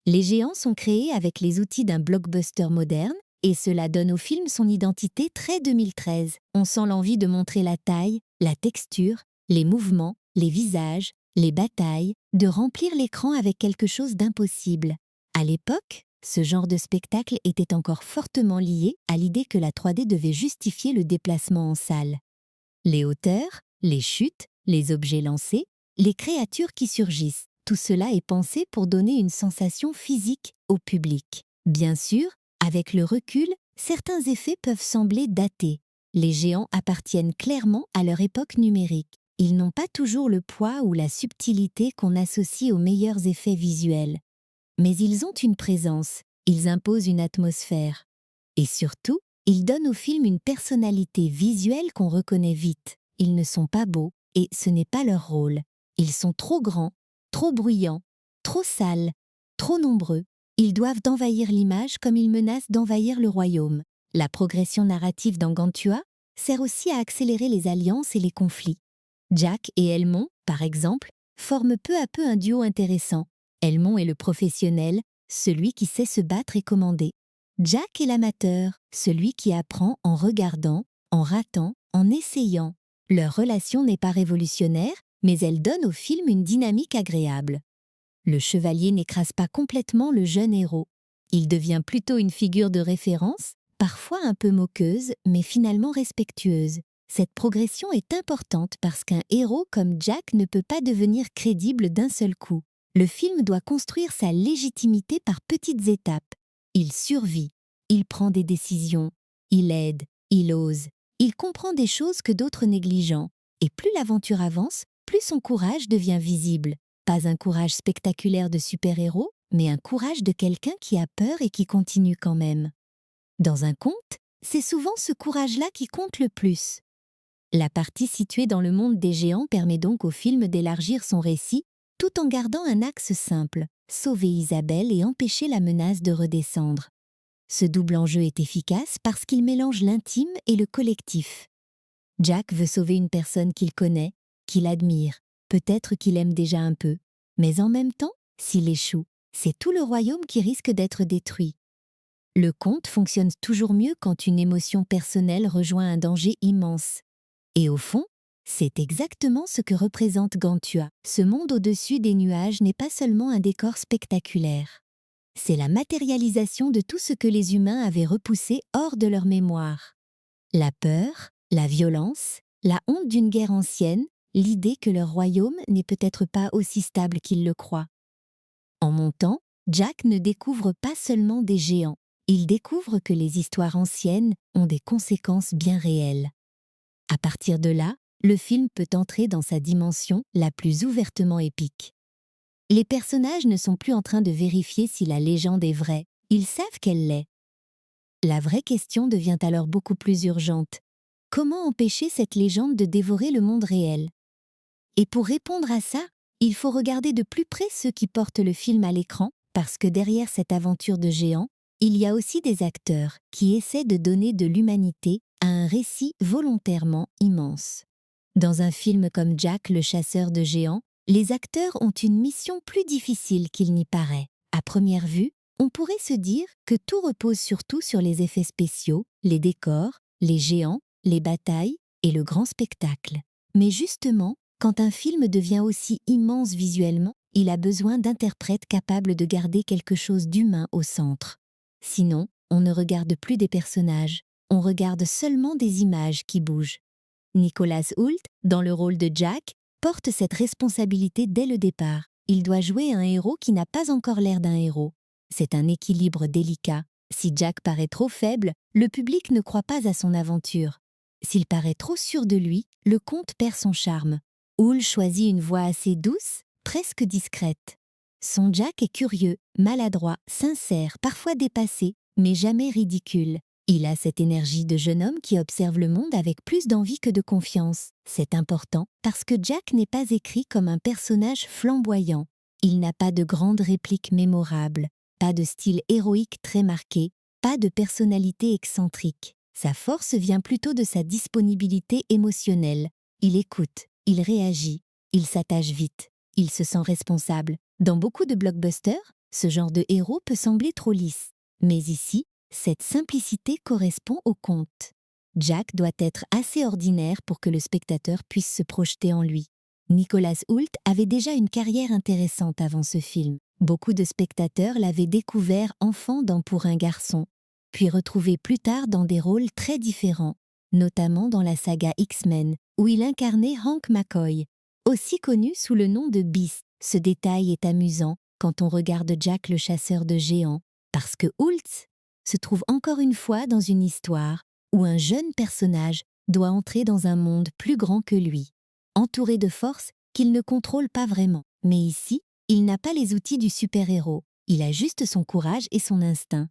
Les géants sont créés avec les outils d'un blockbuster moderne, et cela donne au film son identité très 2013. On sent l'envie de montrer la taille, la texture, les mouvements, les visages, les batailles, de remplir l'écran avec quelque chose d'impossible. À l'époque, ce genre de spectacle était encore fortement lié à l'idée que la 3D devait justifier le déplacement en salle. Les hauteurs, les chutes, les objets lancés, les créatures qui surgissent, tout cela est pensé pour donner une sensation physique au public. Bien sûr, avec le recul, certains effets peuvent sembler datés. Les géants appartiennent clairement à leur époque numérique. Ils n'ont pas toujours le poids ou la subtilité qu'on associe aux meilleurs effets visuels. Mais ils ont une présence, ils imposent une atmosphère. Et surtout, ils donnent au film une personnalité visuelle qu'on reconnaît vite. Ils ne sont pas beaux, et ce n'est pas leur rôle. Ils sont trop grands, trop bruyants, trop sales, trop nombreux. Ils doivent envahir l'image comme ils menacent d'envahir le royaume. La progression narrative dans Gantua sert aussi à accélérer les alliances et les conflits. Jack et Elmond, par exemple, forment peu à peu un duo intéressant. Elmond est le professionnel, celui qui sait se battre et commander. Jack est l'amateur, celui qui apprend en regardant, en ratant, en essayant. Leur relation n'est pas révolutionnaire, mais elle donne au film une dynamique agréable. Le chevalier n'écrase pas complètement le jeune héros. Il devient plutôt une figure de référence, parfois un peu moqueuse, mais finalement respectueuse. Cette progression est importante parce qu'un héros comme Jack ne peut pas devenir crédible d'un seul coup. Le film doit construire sa légitimité par petites étapes. Il survit, il prend des décisions, il aide, il ose, il comprend des choses que d'autres négligent. Et plus l'aventure avance, plus son courage devient visible. Pas un courage spectaculaire de super-héros, mais un courage de quelqu'un qui a peur et qui continue quand même. Dans un conte, c'est souvent ce courage-là qui compte le plus. La partie située dans le monde des géants permet donc au film d'élargir son récit tout en gardant un axe simple, sauver Isabelle et empêcher la menace de redescendre. Ce double enjeu est efficace parce qu'il mélange l'intime et le collectif. Jack veut sauver une personne qu'il connaît, qu'il admire, peut-être qu'il aime déjà un peu, mais en même temps, s'il échoue, c'est tout le royaume qui risque d'être détruit. Le conte fonctionne toujours mieux quand une émotion personnelle rejoint un danger immense. Et au fond, c'est exactement ce que représente Gantua. Ce monde au-dessus des nuages n'est pas seulement un décor spectaculaire. C'est la matérialisation de tout ce que les humains avaient repoussé hors de leur mémoire. La peur, la violence, la honte d'une guerre ancienne, l'idée que leur royaume n'est peut-être pas aussi stable qu'ils le croient. En montant, Jack ne découvre pas seulement des géants, il découvre que les histoires anciennes ont des conséquences bien réelles. À partir de là, le film peut entrer dans sa dimension la plus ouvertement épique. Les personnages ne sont plus en train de vérifier si la légende est vraie, ils savent qu'elle l'est. La vraie question devient alors beaucoup plus urgente. Comment empêcher cette légende de dévorer le monde réel? Et pour répondre à ça, il faut regarder de plus près ceux qui portent le film à l'écran, parce que derrière cette aventure de géants, il y a aussi des acteurs qui essaient de donner de l'humanité à un récit volontairement immense. Dans un film comme Jack le chasseur de géants, les acteurs ont une mission plus difficile qu'il n'y paraît. À première vue, on pourrait se dire que tout repose surtout sur les effets spéciaux, les décors, les géants, les batailles et le grand spectacle. Mais justement, quand un film devient aussi immense visuellement, il a besoin d'interprètes capables de garder quelque chose d'humain au centre. Sinon, on ne regarde plus des personnages, on regarde seulement des images qui bougent. Nicolas Hoult, dans le rôle de Jack, porte cette responsabilité dès le départ. Il doit jouer un héros qui n'a pas encore l'air d'un héros. C'est un équilibre délicat. Si Jack paraît trop faible, le public ne croit pas à son aventure. S'il paraît trop sûr de lui, le conte perd son charme. Hoult choisit une voix assez douce, presque discrète. Son Jack est curieux, maladroit, sincère, parfois dépassé, mais jamais ridicule. Il a cette énergie de jeune homme qui observe le monde avec plus d'envie que de confiance. C'est important parce que Jack n'est pas écrit comme un personnage flamboyant. Il n'a pas de grandes répliques mémorables, pas de style héroïque très marqué, pas de personnalité excentrique. Sa force vient plutôt de sa disponibilité émotionnelle. Il écoute, il réagit, il s'attache vite, il se sent responsable. Dans beaucoup de blockbusters, ce genre de héros peut sembler trop lisse. Mais ici, cette simplicité correspond au conte. Jack doit être assez ordinaire pour que le spectateur puisse se projeter en lui. Nicholas Hoult avait déjà une carrière intéressante avant ce film. Beaucoup de spectateurs l'avaient découvert enfant dans Pour un garçon, puis retrouvé plus tard dans des rôles très différents, notamment dans la saga X-Men, où il incarnait Hank McCoy, aussi connu sous le nom de Beast. Ce détail est amusant quand on regarde Jack le chasseur de géants, parce que Hoult se trouve encore une fois dans une histoire où un jeune personnage doit entrer dans un monde plus grand que lui, entouré de forces qu'il ne contrôle pas vraiment. Mais ici, il n'a pas les outils du super-héros, il a juste son courage et son instinct.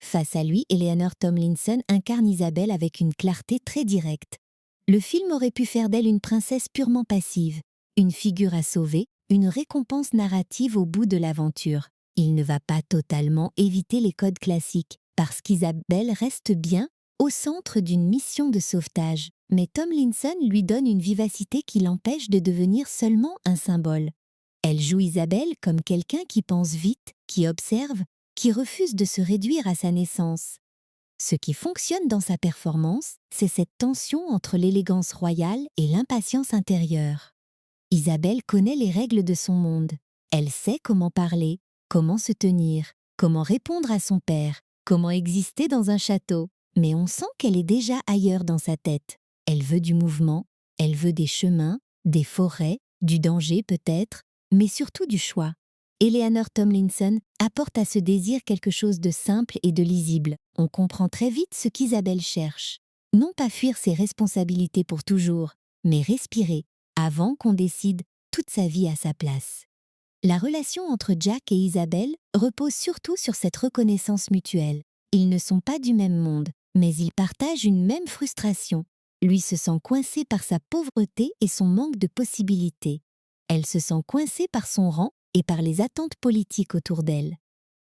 Face à lui, Eleanor Tomlinson incarne Isabelle avec une clarté très directe. Le film aurait pu faire d'elle une princesse purement passive, une figure à sauver, une récompense narrative au bout de l'aventure. Il ne va pas totalement éviter les codes classiques, parce qu'Isabelle reste bien au centre d'une mission de sauvetage. Mais Tomlinson lui donne une vivacité qui l'empêche de devenir seulement un symbole. Elle joue Isabelle comme quelqu'un qui pense vite, qui observe, qui refuse de se réduire à sa naissance. Ce qui fonctionne dans sa performance, c'est cette tension entre l'élégance royale et l'impatience intérieure. Isabelle connaît les règles de son monde. Elle sait comment parler, comment se tenir, comment répondre à son père, comment exister dans un château. Mais on sent qu'elle est déjà ailleurs dans sa tête. Elle veut du mouvement, elle veut des chemins, des forêts, du danger peut-être, mais surtout du choix. Eleanor Tomlinson apporte à ce désir quelque chose de simple et de lisible. On comprend très vite ce qu'Isabelle cherche. Non pas fuir ses responsabilités pour toujours, mais respirer, avant qu'on décide toute sa vie à sa place. La relation entre Jack et Isabelle repose surtout sur cette reconnaissance mutuelle. Ils ne sont pas du même monde, mais ils partagent une même frustration. Lui se sent coincé par sa pauvreté et son manque de possibilités. Elle se sent coincée par son rang et par les attentes politiques autour d'elle.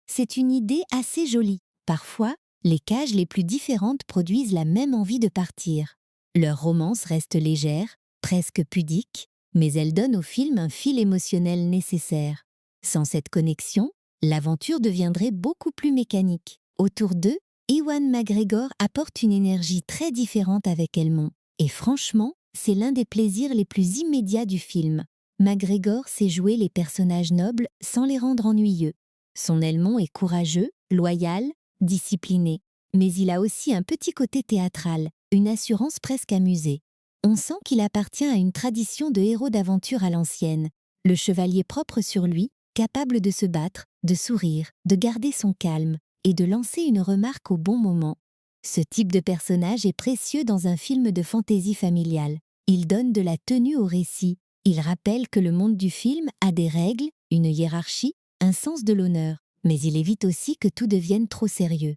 C'est une idée assez jolie. Parfois, les cages les plus différentes produisent la même envie de partir. Leur romance reste légère, presque pudique, mais elle donne au film un fil émotionnel nécessaire. Sans cette connexion, l'aventure deviendrait beaucoup plus mécanique. Autour d'eux, Ewan McGregor apporte une énergie très différente avec Elmont. Et franchement, c'est l'un des plaisirs les plus immédiats du film. McGregor sait jouer les personnages nobles sans les rendre ennuyeux. Son Elmont est courageux, loyal, discipliné. Mais il a aussi un petit côté théâtral, une assurance presque amusée. On sent qu'il appartient à une tradition de héros d'aventure à l'ancienne. Le chevalier propre sur lui, capable de se battre, de sourire, de garder son calme et de lancer une remarque au bon moment. Ce type de personnage est précieux dans un film de fantaisie familiale. Il donne de la tenue au récit. Il rappelle que le monde du film a des règles, une hiérarchie, un sens de l'honneur, mais il évite aussi que tout devienne trop sérieux.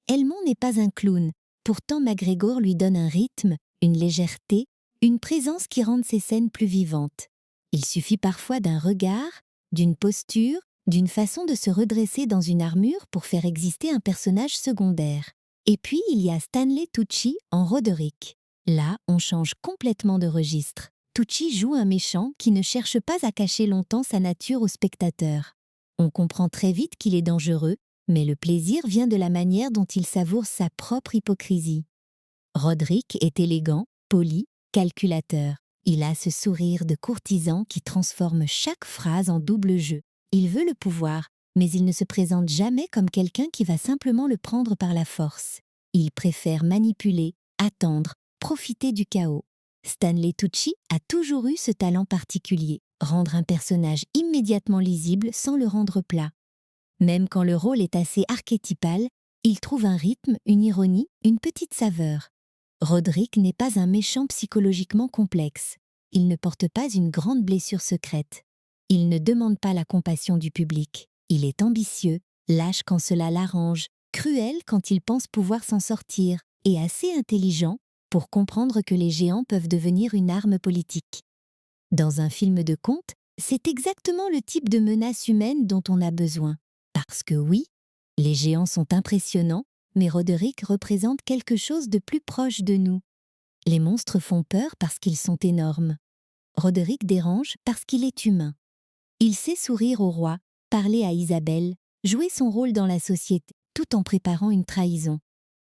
Elmont n'est pas un clown, pourtant McGregor lui donne un rythme, une légèreté, une présence qui rendent ses scènes plus vivantes. Il suffit parfois d'un regard, d'une posture, d'une façon de se redresser dans une armure pour faire exister un personnage secondaire. Et puis il y a Stanley Tucci en Roderick. Là, on change complètement de registre. Tucci joue un méchant qui ne cherche pas à cacher longtemps sa nature au spectateur. On comprend très vite qu'il est dangereux, mais le plaisir vient de la manière dont il savoure sa propre hypocrisie. Roderick est élégant, poli, calculateur. Il a ce sourire de courtisan qui transforme chaque phrase en double jeu. Il veut le pouvoir, mais il ne se présente jamais comme quelqu'un qui va simplement le prendre par la force. Il préfère manipuler, attendre, profiter du chaos. Stanley Tucci a toujours eu ce talent particulier, rendre un personnage immédiatement lisible sans le rendre plat. Même quand le rôle est assez archétypal, il trouve un rythme, une ironie, une petite saveur. Roderick n'est pas un méchant psychologiquement complexe. Il ne porte pas une grande blessure secrète. Il ne demande pas la compassion du public. Il est ambitieux, lâche quand cela l'arrange, cruel quand il pense pouvoir s'en sortir, et assez intelligent pour comprendre que les géants peuvent devenir une arme politique. Dans un film de conte, C'est exactement le type de menace humaine dont on a besoin. Parce que oui, les géants sont impressionnants, mais Roderick représente quelque chose de plus proche de nous. Les monstres font peur parce qu'ils sont énormes. Roderick dérange parce qu'il est humain. Il sait sourire au roi, parler à Isabelle, jouer son rôle dans la société, tout en préparant une trahison.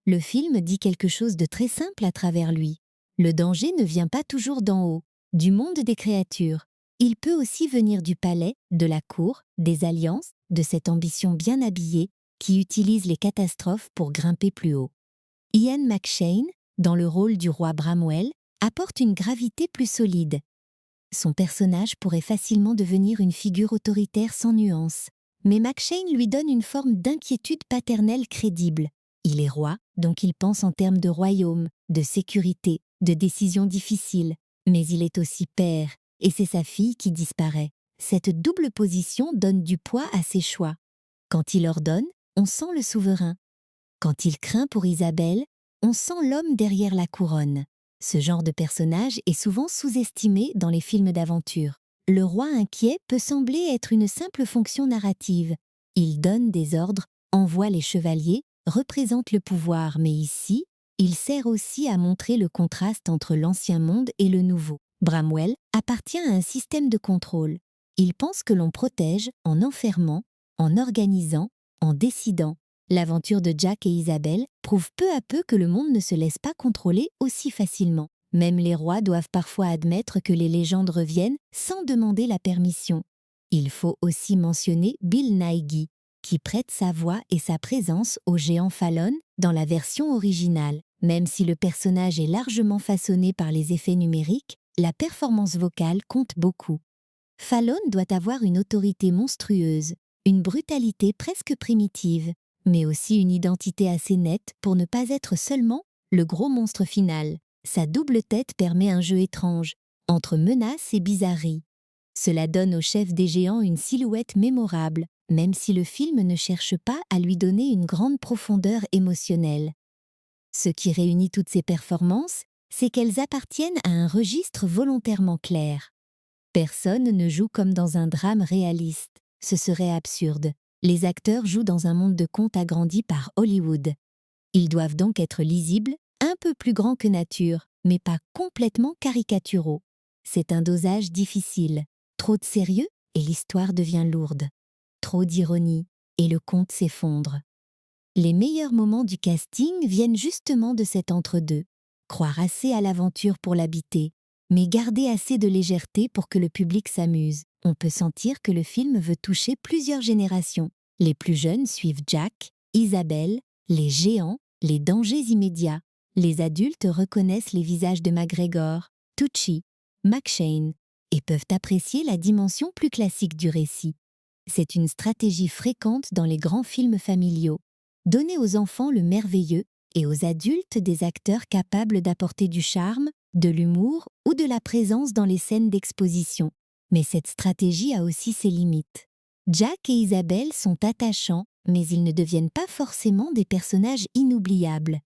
Le film dit quelque chose de très simple à travers lui. Le danger ne vient pas toujours d'en haut, du monde des créatures. Il peut aussi venir du palais, de la cour, des alliances, de cette ambition bien habillée qui utilise les catastrophes pour grimper plus haut. Ian McShane, dans le rôle du roi Bramwell, apporte une gravité plus solide. Son personnage pourrait facilement devenir une figure autoritaire sans nuance, mais McShane lui donne une forme d'inquiétude paternelle crédible. Il est roi, donc il pense en termes de royaume, de sécurité, de décisions difficiles, mais il est aussi père, et c'est sa fille qui disparaît. Cette double position donne du poids à ses choix. Quand il ordonne, on sent le souverain. Quand il craint pour Isabelle, on sent l'homme derrière la couronne. Ce genre de personnage est souvent sous-estimé dans les films d'aventure. Le roi inquiet peut sembler être une simple fonction narrative. Il donne des ordres, envoie les chevaliers, représente le pouvoir, mais ici, il sert aussi à montrer le contraste entre l'ancien monde et le nouveau. Bramwell appartient à un système de contrôle. Il pense que l'on protège en enfermant, en organisant, en décidant. L'aventure de Jack et Isabelle prouve peu à peu que le monde ne se laisse pas contrôler aussi facilement. Même les rois doivent parfois admettre que les légendes reviennent sans demander la permission. Il faut aussi mentionner Bill Nighy, qui prête sa voix et sa présence au géant Fallon dans la version originale. Même si le personnage est largement façonné par les effets numériques, la performance vocale compte beaucoup. Fallon doit avoir une autorité monstrueuse, une brutalité presque primitive, mais aussi une identité assez nette pour ne pas être seulement le gros monstre final. Sa double tête permet un jeu étrange, entre menace et bizarrerie. Cela donne au chef des géants une silhouette mémorable, même si le film ne cherche pas à lui donner une grande profondeur émotionnelle. Ce qui réunit toutes ces performances, c'est qu'elles appartiennent à un registre volontairement clair. Personne ne joue comme dans un drame réaliste, ce serait absurde. Les acteurs jouent dans un monde de contes agrandi par Hollywood. Ils doivent donc être lisibles, un peu plus grands que nature, mais pas complètement caricaturaux. C'est un dosage difficile. Trop de sérieux et l'histoire devient lourde. Trop d'ironie et le conte s'effondre. Les meilleurs moments du casting viennent justement de cet entre-deux. Croire assez à l'aventure pour l'habiter, mais garder assez de légèreté pour que le public s'amuse. On peut sentir que le film veut toucher plusieurs générations. Les plus jeunes suivent Jack, Isabelle, les géants, les dangers immédiats. Les adultes reconnaissent les visages de McGregor, Tucci, McShane et peuvent apprécier la dimension plus classique du récit. C'est une stratégie fréquente dans les grands films familiaux. Donner aux enfants le merveilleux et aux adultes des acteurs capables d'apporter du charme, de l'humour ou de la présence dans les scènes d'exposition. Mais cette stratégie a aussi ses limites. Jack et Isabelle sont attachants, mais ils ne deviennent pas forcément des personnages inoubliables.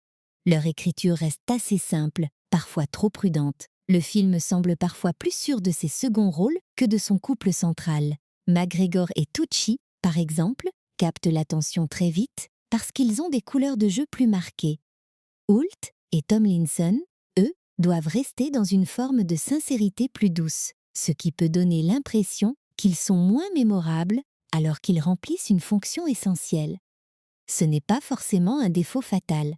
Leur écriture reste assez simple, parfois trop prudente. Le film semble parfois plus sûr de ses seconds rôles que de son couple central. McGregor et Tucci, par exemple, captent l'attention très vite parce qu'ils ont des couleurs de jeu plus marquées. Hoult et Tomlinson, eux, doivent rester dans une forme de sincérité plus douce, ce qui peut donner l'impression qu'ils sont moins mémorables alors qu'ils remplissent une fonction essentielle. Ce n'est pas forcément un défaut fatal.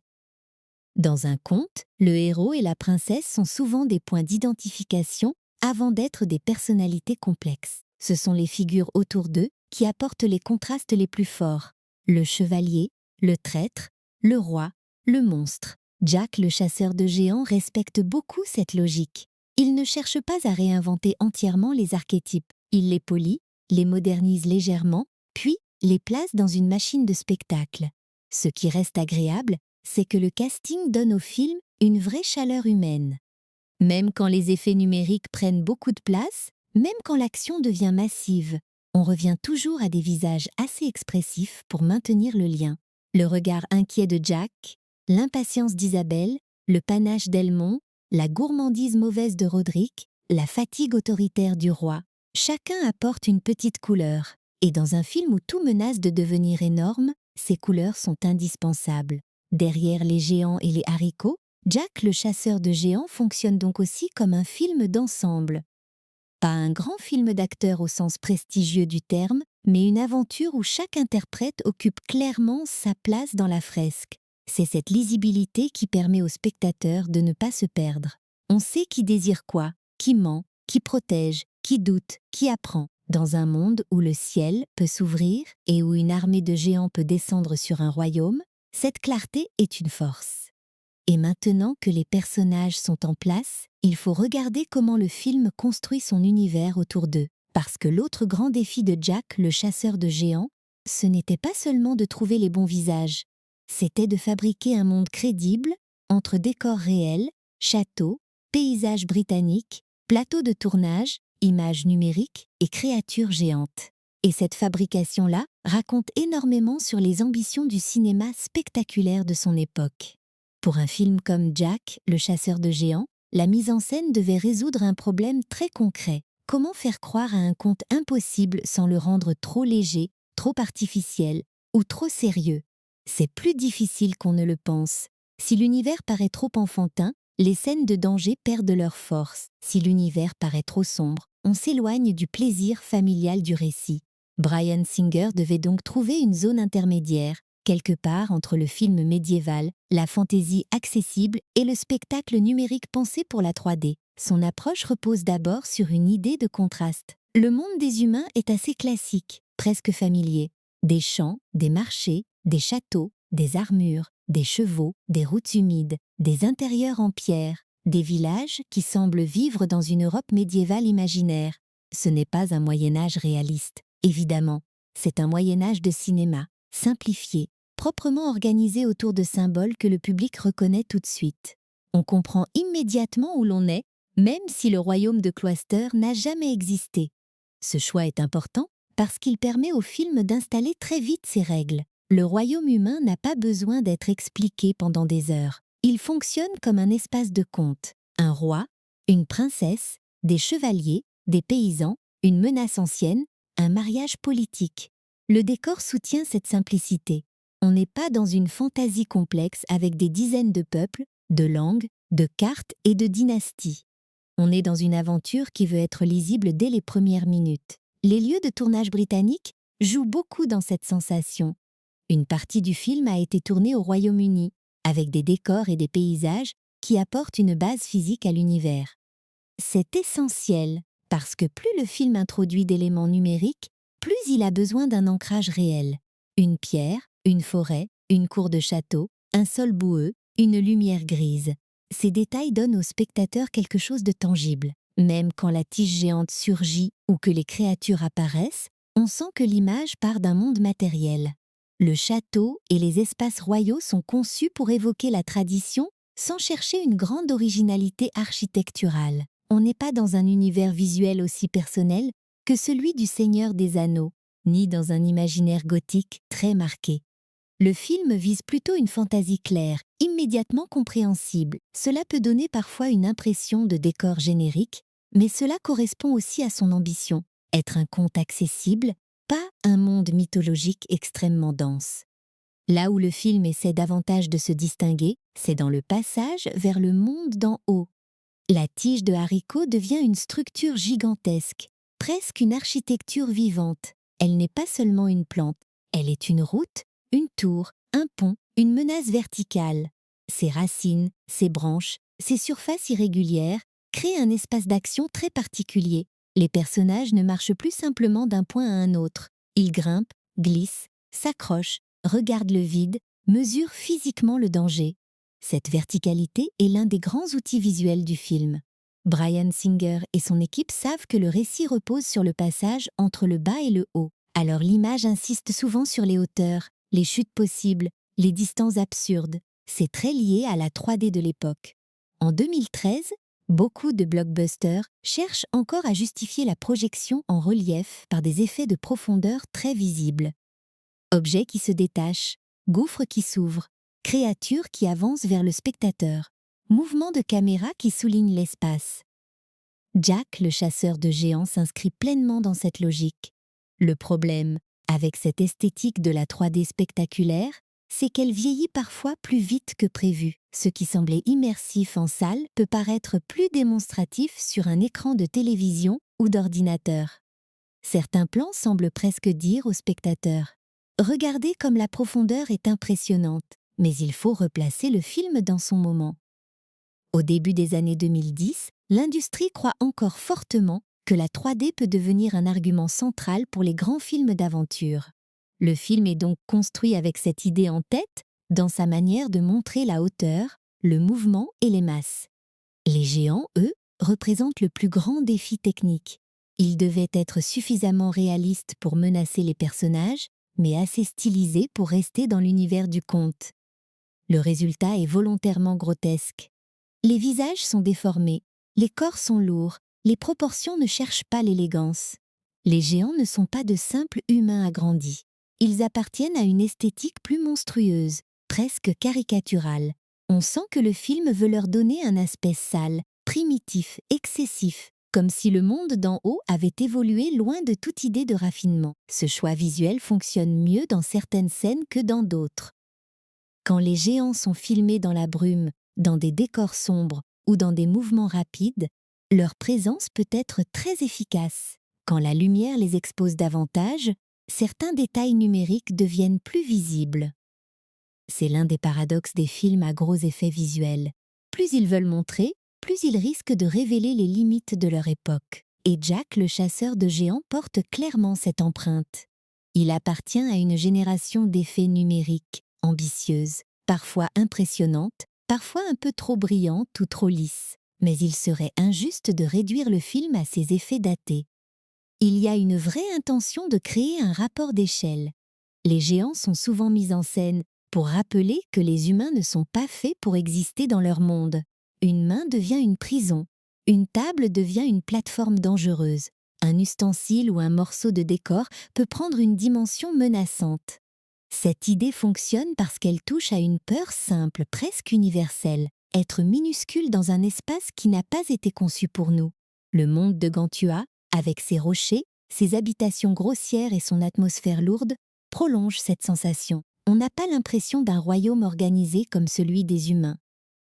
Dans un conte, le héros et la princesse sont souvent des points d'identification avant d'être des personnalités complexes. Ce sont les figures autour d'eux qui apportent les contrastes les plus forts. Le chevalier, le traître, le roi, le monstre. Jack, le chasseur de géants, respecte beaucoup cette logique. Il ne cherche pas à réinventer entièrement les archétypes. Il les polit, les modernise légèrement, puis les place dans une machine de spectacle. Ce qui reste agréable, c'est que le casting donne au film une vraie chaleur humaine. Même quand les effets numériques prennent beaucoup de place, même quand l'action devient massive, on revient toujours à des visages assez expressifs pour maintenir le lien. Le regard inquiet de Jack, l'impatience d'Isabelle, le panache d'Elmond, la gourmandise mauvaise de Roderick, la fatigue autoritaire du roi. Chacun apporte une petite couleur, et dans un film où tout menace de devenir énorme, ces couleurs sont indispensables. Derrière les géants et les haricots, Jack le chasseur de géants fonctionne donc aussi comme un film d'ensemble. Pas un grand film d'acteur au sens prestigieux du terme, mais une aventure où chaque interprète occupe clairement sa place dans la fresque. C'est cette lisibilité qui permet aux spectateurs de ne pas se perdre. On sait qui désire quoi, qui ment, qui protège, qui doute, qui apprend. Dans un monde où le ciel peut s'ouvrir et où une armée de géants peut descendre sur un royaume, cette clarté est une force. Et maintenant que les personnages sont en place, il faut regarder comment le film construit son univers autour d'eux. Parce que l'autre grand défi de Jack, le chasseur de géants, ce n'était pas seulement de trouver les bons visages, c'était de fabriquer un monde crédible entre décors réels, châteaux, paysages britanniques, plateaux de tournage, images numériques et créatures géantes. Et cette fabrication-là raconte énormément sur les ambitions du cinéma spectaculaire de son époque. Pour un film comme Jack, le chasseur de géants, la mise en scène devait résoudre un problème très concret. Comment faire croire à un conte impossible sans le rendre trop léger, trop artificiel ou trop sérieux? C'est plus difficile qu'on ne le pense. Si l'univers paraît trop enfantin, les scènes de danger perdent leur force. Si l'univers paraît trop sombre, on s'éloigne du plaisir familial du récit. Bryan Singer devait donc trouver une zone intermédiaire, quelque part entre le film médiéval, la fantaisie accessible et le spectacle numérique pensé pour la 3D. Son approche repose d'abord sur une idée de contraste. Le monde des humains est assez classique, presque familier. Des champs, des marchés, des châteaux, des armures, des chevaux, des routes humides, des intérieurs en pierre, des villages qui semblent vivre dans une Europe médiévale imaginaire. Ce n'est pas un Moyen-Âge réaliste, évidemment. C'est un Moyen-Âge de cinéma, simplifié, proprement organisé autour de symboles que le public reconnaît tout de suite. On comprend immédiatement où l'on est, même si le royaume de Gloucester n'a jamais existé. Ce choix est important parce qu'il permet au film d'installer très vite ses règles. Le royaume humain n'a pas besoin d'être expliqué pendant des heures. Il fonctionne comme un espace de conte. Un roi, une princesse, des chevaliers, des paysans, une menace ancienne, un mariage politique. Le décor soutient cette simplicité. On n'est pas dans une fantaisie complexe avec des dizaines de peuples, de langues, de cartes et de dynasties. On est dans une aventure qui veut être lisible dès les premières minutes. Les lieux de tournage britanniques jouent beaucoup dans cette sensation. Une partie du film a été tournée au Royaume-Uni, avec des décors et des paysages qui apportent une base physique à l'univers. C'est essentiel, parce que plus le film introduit d'éléments numériques, plus il a besoin d'un ancrage réel. Une pierre, une forêt, une cour de château, un sol boueux, une lumière grise. Ces détails donnent au spectateur quelque chose de tangible. Même quand la tige géante surgit ou que les créatures apparaissent, on sent que l'image part d'un monde matériel. Le château et les espaces royaux sont conçus pour évoquer la tradition sans chercher une grande originalité architecturale. On n'est pas dans un univers visuel aussi personnel que celui du Seigneur des Anneaux, ni dans un imaginaire gothique très marqué. Le film vise plutôt une fantaisie claire, immédiatement compréhensible. Cela peut donner parfois une impression de décor générique, mais cela correspond aussi à son ambition, être un conte accessible, pas un monde mythologique extrêmement dense. Là où le film essaie davantage de se distinguer, c'est dans le passage vers le monde d'en haut. La tige de haricot devient une structure gigantesque, presque une architecture vivante. Elle n'est pas seulement une plante, elle est une route, une tour, un pont, une menace verticale. Ses racines, ses branches, ses surfaces irrégulières créent un espace d'action très particulier. Les personnages ne marchent plus simplement d'un point à un autre. Ils grimpent, glissent, s'accrochent, regardent le vide, mesurent physiquement le danger. Cette verticalité est l'un des grands outils visuels du film. Bryan Singer et son équipe savent que le récit repose sur le passage entre le bas et le haut. Alors l'image insiste souvent sur les hauteurs, les chutes possibles, les distances absurdes. C'est très lié à la 3D de l'époque. En 2013, beaucoup de blockbusters cherchent encore à justifier la projection en relief par des effets de profondeur très visibles. Objets qui se détachent, gouffres qui s'ouvrent, créatures qui avancent vers le spectateur, mouvements de caméra qui soulignent l'espace. Jack, le chasseur de géants, s'inscrit pleinement dans cette logique. Le problème, avec cette esthétique de la 3D spectaculaire, c'est qu'elle vieillit parfois plus vite que prévu. Ce qui semblait immersif en salle peut paraître plus démonstratif sur un écran de télévision ou d'ordinateur. Certains plans semblent presque dire aux spectateurs « Regardez comme la profondeur est impressionnante, mais il faut replacer le film dans son moment ». Au début des années 2010, l'industrie croit encore fortement que la 3D peut devenir un argument central pour les grands films d'aventure. Le film est donc construit avec cette idée en tête, dans sa manière de montrer la hauteur, le mouvement et les masses. Les géants, eux, représentent le plus grand défi technique. Ils devaient être suffisamment réalistes pour menacer les personnages, mais assez stylisés pour rester dans l'univers du conte. Le résultat est volontairement grotesque. Les visages sont déformés, les corps sont lourds, les proportions ne cherchent pas l'élégance. Les géants ne sont pas de simples humains agrandis. Ils appartiennent à une esthétique plus monstrueuse, presque caricaturale. On sent que le film veut leur donner un aspect sale, primitif, excessif, comme si le monde d'en haut avait évolué loin de toute idée de raffinement. Ce choix visuel fonctionne mieux dans certaines scènes que dans d'autres. Quand les géants sont filmés dans la brume, dans des décors sombres ou dans des mouvements rapides, leur présence peut être très efficace. Quand la lumière les expose davantage, certains détails numériques deviennent plus visibles. C'est l'un des paradoxes des films à gros effets visuels. Plus ils veulent montrer, plus ils risquent de révéler les limites de leur époque. Et Jack, le chasseur de géants, porte clairement cette empreinte. Il appartient à une génération d'effets numériques, ambitieuse, parfois impressionnante, parfois un peu trop brillante ou trop lisse. Mais il serait injuste de réduire le film à ses effets datés. Il y a une vraie intention de créer un rapport d'échelle. Les géants sont souvent mis en scène pour rappeler que les humains ne sont pas faits pour exister dans leur monde. Une main devient une prison, une table devient une plateforme dangereuse, un ustensile ou un morceau de décor peut prendre une dimension menaçante. Cette idée fonctionne parce qu'elle touche à une peur simple, presque universelle, être minuscule dans un espace qui n'a pas été conçu pour nous. Le monde de Gantua, avec ses rochers, ses habitations grossières et son atmosphère lourde, prolonge cette sensation. On n'a pas l'impression d'un royaume organisé comme celui des humains.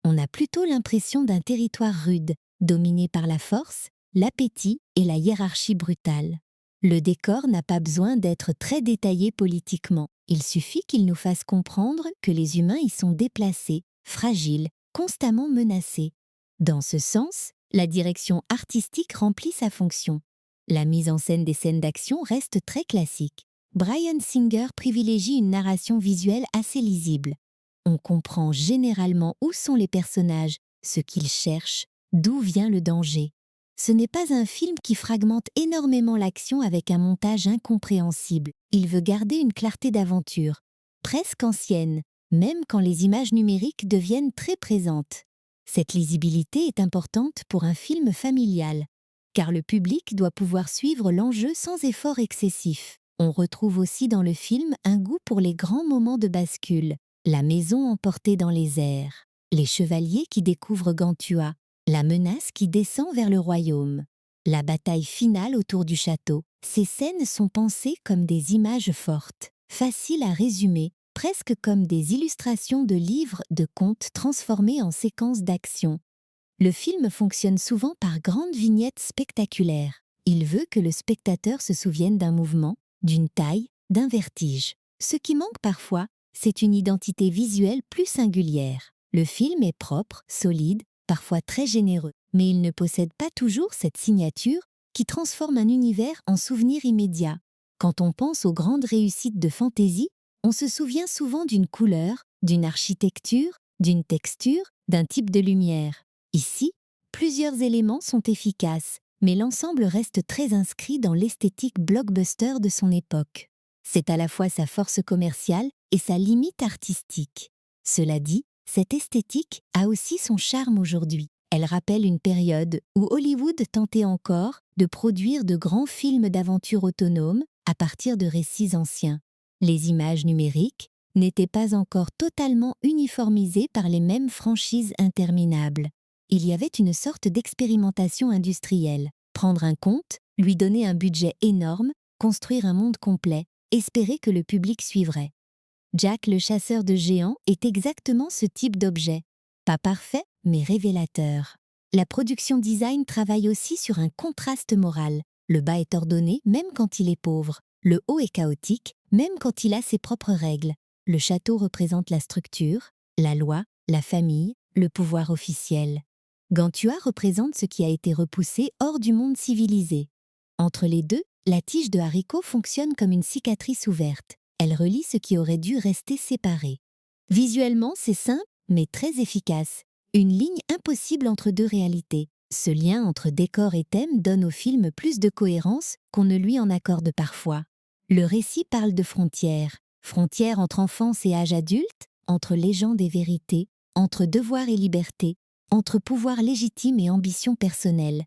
On a plutôt l'impression d'un territoire rude, dominé par la force, l'appétit et la hiérarchie brutale. Le décor n'a pas besoin d'être très détaillé politiquement. Il suffit qu'il nous fasse comprendre que les humains y sont déplacés, fragiles, constamment menacés. Dans ce sens, la direction artistique remplit sa fonction. La mise en scène des scènes d'action reste très classique. Bryan Singer privilégie une narration visuelle assez lisible. On comprend généralement où sont les personnages, ce qu'ils cherchent, d'où vient le danger. Ce n'est pas un film qui fragmente énormément l'action avec un montage incompréhensible. Il veut garder une clarté d'aventure, presque ancienne, même quand les images numériques deviennent très présentes. Cette lisibilité est importante pour un film familial, car le public doit pouvoir suivre l'enjeu sans effort excessif. On retrouve aussi dans le film un goût pour les grands moments de bascule, la maison emportée dans les airs, les chevaliers qui découvrent Gantua, la menace qui descend vers le royaume, la bataille finale autour du château. Ces scènes sont pensées comme des images fortes, faciles à résumer, presque comme des illustrations de livres de contes transformés en séquences d'action. Le film fonctionne souvent par grandes vignettes spectaculaires. Il veut que le spectateur se souvienne d'un mouvement, d'une taille, d'un vertige. Ce qui manque parfois, c'est une identité visuelle plus singulière. Le film est propre, solide, parfois très généreux, mais il ne possède pas toujours cette signature qui transforme un univers en souvenir immédiat. Quand on pense aux grandes réussites de fantasy, on se souvient souvent d'une couleur, d'une architecture, d'une texture, d'un type de lumière. Ici, plusieurs éléments sont efficaces, mais l'ensemble reste très inscrit dans l'esthétique blockbuster de son époque. C'est à la fois sa force commerciale et sa limite artistique. Cela dit, cette esthétique a aussi son charme aujourd'hui. Elle rappelle une période où Hollywood tentait encore de produire de grands films d'aventure autonomes à partir de récits anciens. Les images numériques n'étaient pas encore totalement uniformisées par les mêmes franchises interminables. Il y avait une sorte d'expérimentation industrielle. Prendre un conte, lui donner un budget énorme, construire un monde complet, espérer que le public suivrait. Jack le chasseur de géants est exactement ce type d'objet. Pas parfait, mais révélateur. La production design travaille aussi sur un contraste moral. Le bas est ordonné même quand il est pauvre. Le haut est chaotique même quand il a ses propres règles. Le château représente la structure, la loi, la famille, le pouvoir officiel. Gantua représente ce qui a été repoussé hors du monde civilisé. Entre les deux, la tige de haricot fonctionne comme une cicatrice ouverte. Elle relie ce qui aurait dû rester séparé. Visuellement, c'est simple, mais très efficace. Une ligne impossible entre deux réalités. Ce lien entre décor et thème donne au film plus de cohérence qu'on ne lui en accorde parfois. Le récit parle de frontières. Frontières entre enfance et âge adulte, entre légende et vérité, entre devoir et liberté, entre pouvoir légitime et ambition personnelle.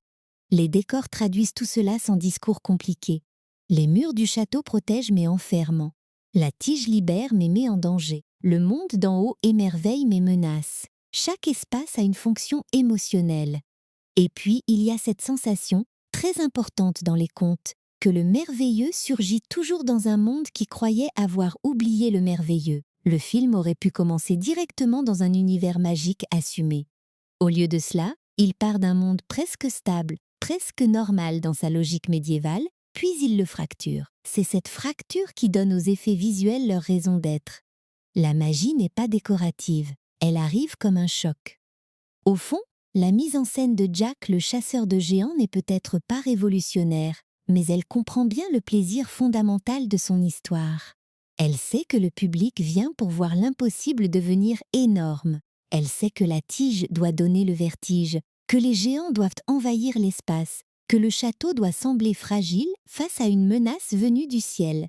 Les décors traduisent tout cela sans discours compliqué. Les murs du château protègent mais enferment. La tige libère mais met en danger. Le monde d'en haut émerveille mais menace. Chaque espace a une fonction émotionnelle. Et puis, il y a cette sensation, très importante dans les contes, que le merveilleux surgit toujours dans un monde qui croyait avoir oublié le merveilleux. Le film aurait pu commencer directement dans un univers magique assumé. Au lieu de cela, il part d'un monde presque stable, presque normal dans sa logique médiévale, puis il le fracture. C'est cette fracture qui donne aux effets visuels leur raison d'être. La magie n'est pas décorative, elle arrive comme un choc. Au fond, la mise en scène de Jack le chasseur de géants n'est peut-être pas révolutionnaire, mais elle comprend bien le plaisir fondamental de son histoire. Elle sait que le public vient pour voir l'impossible devenir énorme. Elle sait que la tige doit donner le vertige, que les géants doivent envahir l'espace, que le château doit sembler fragile face à une menace venue du ciel.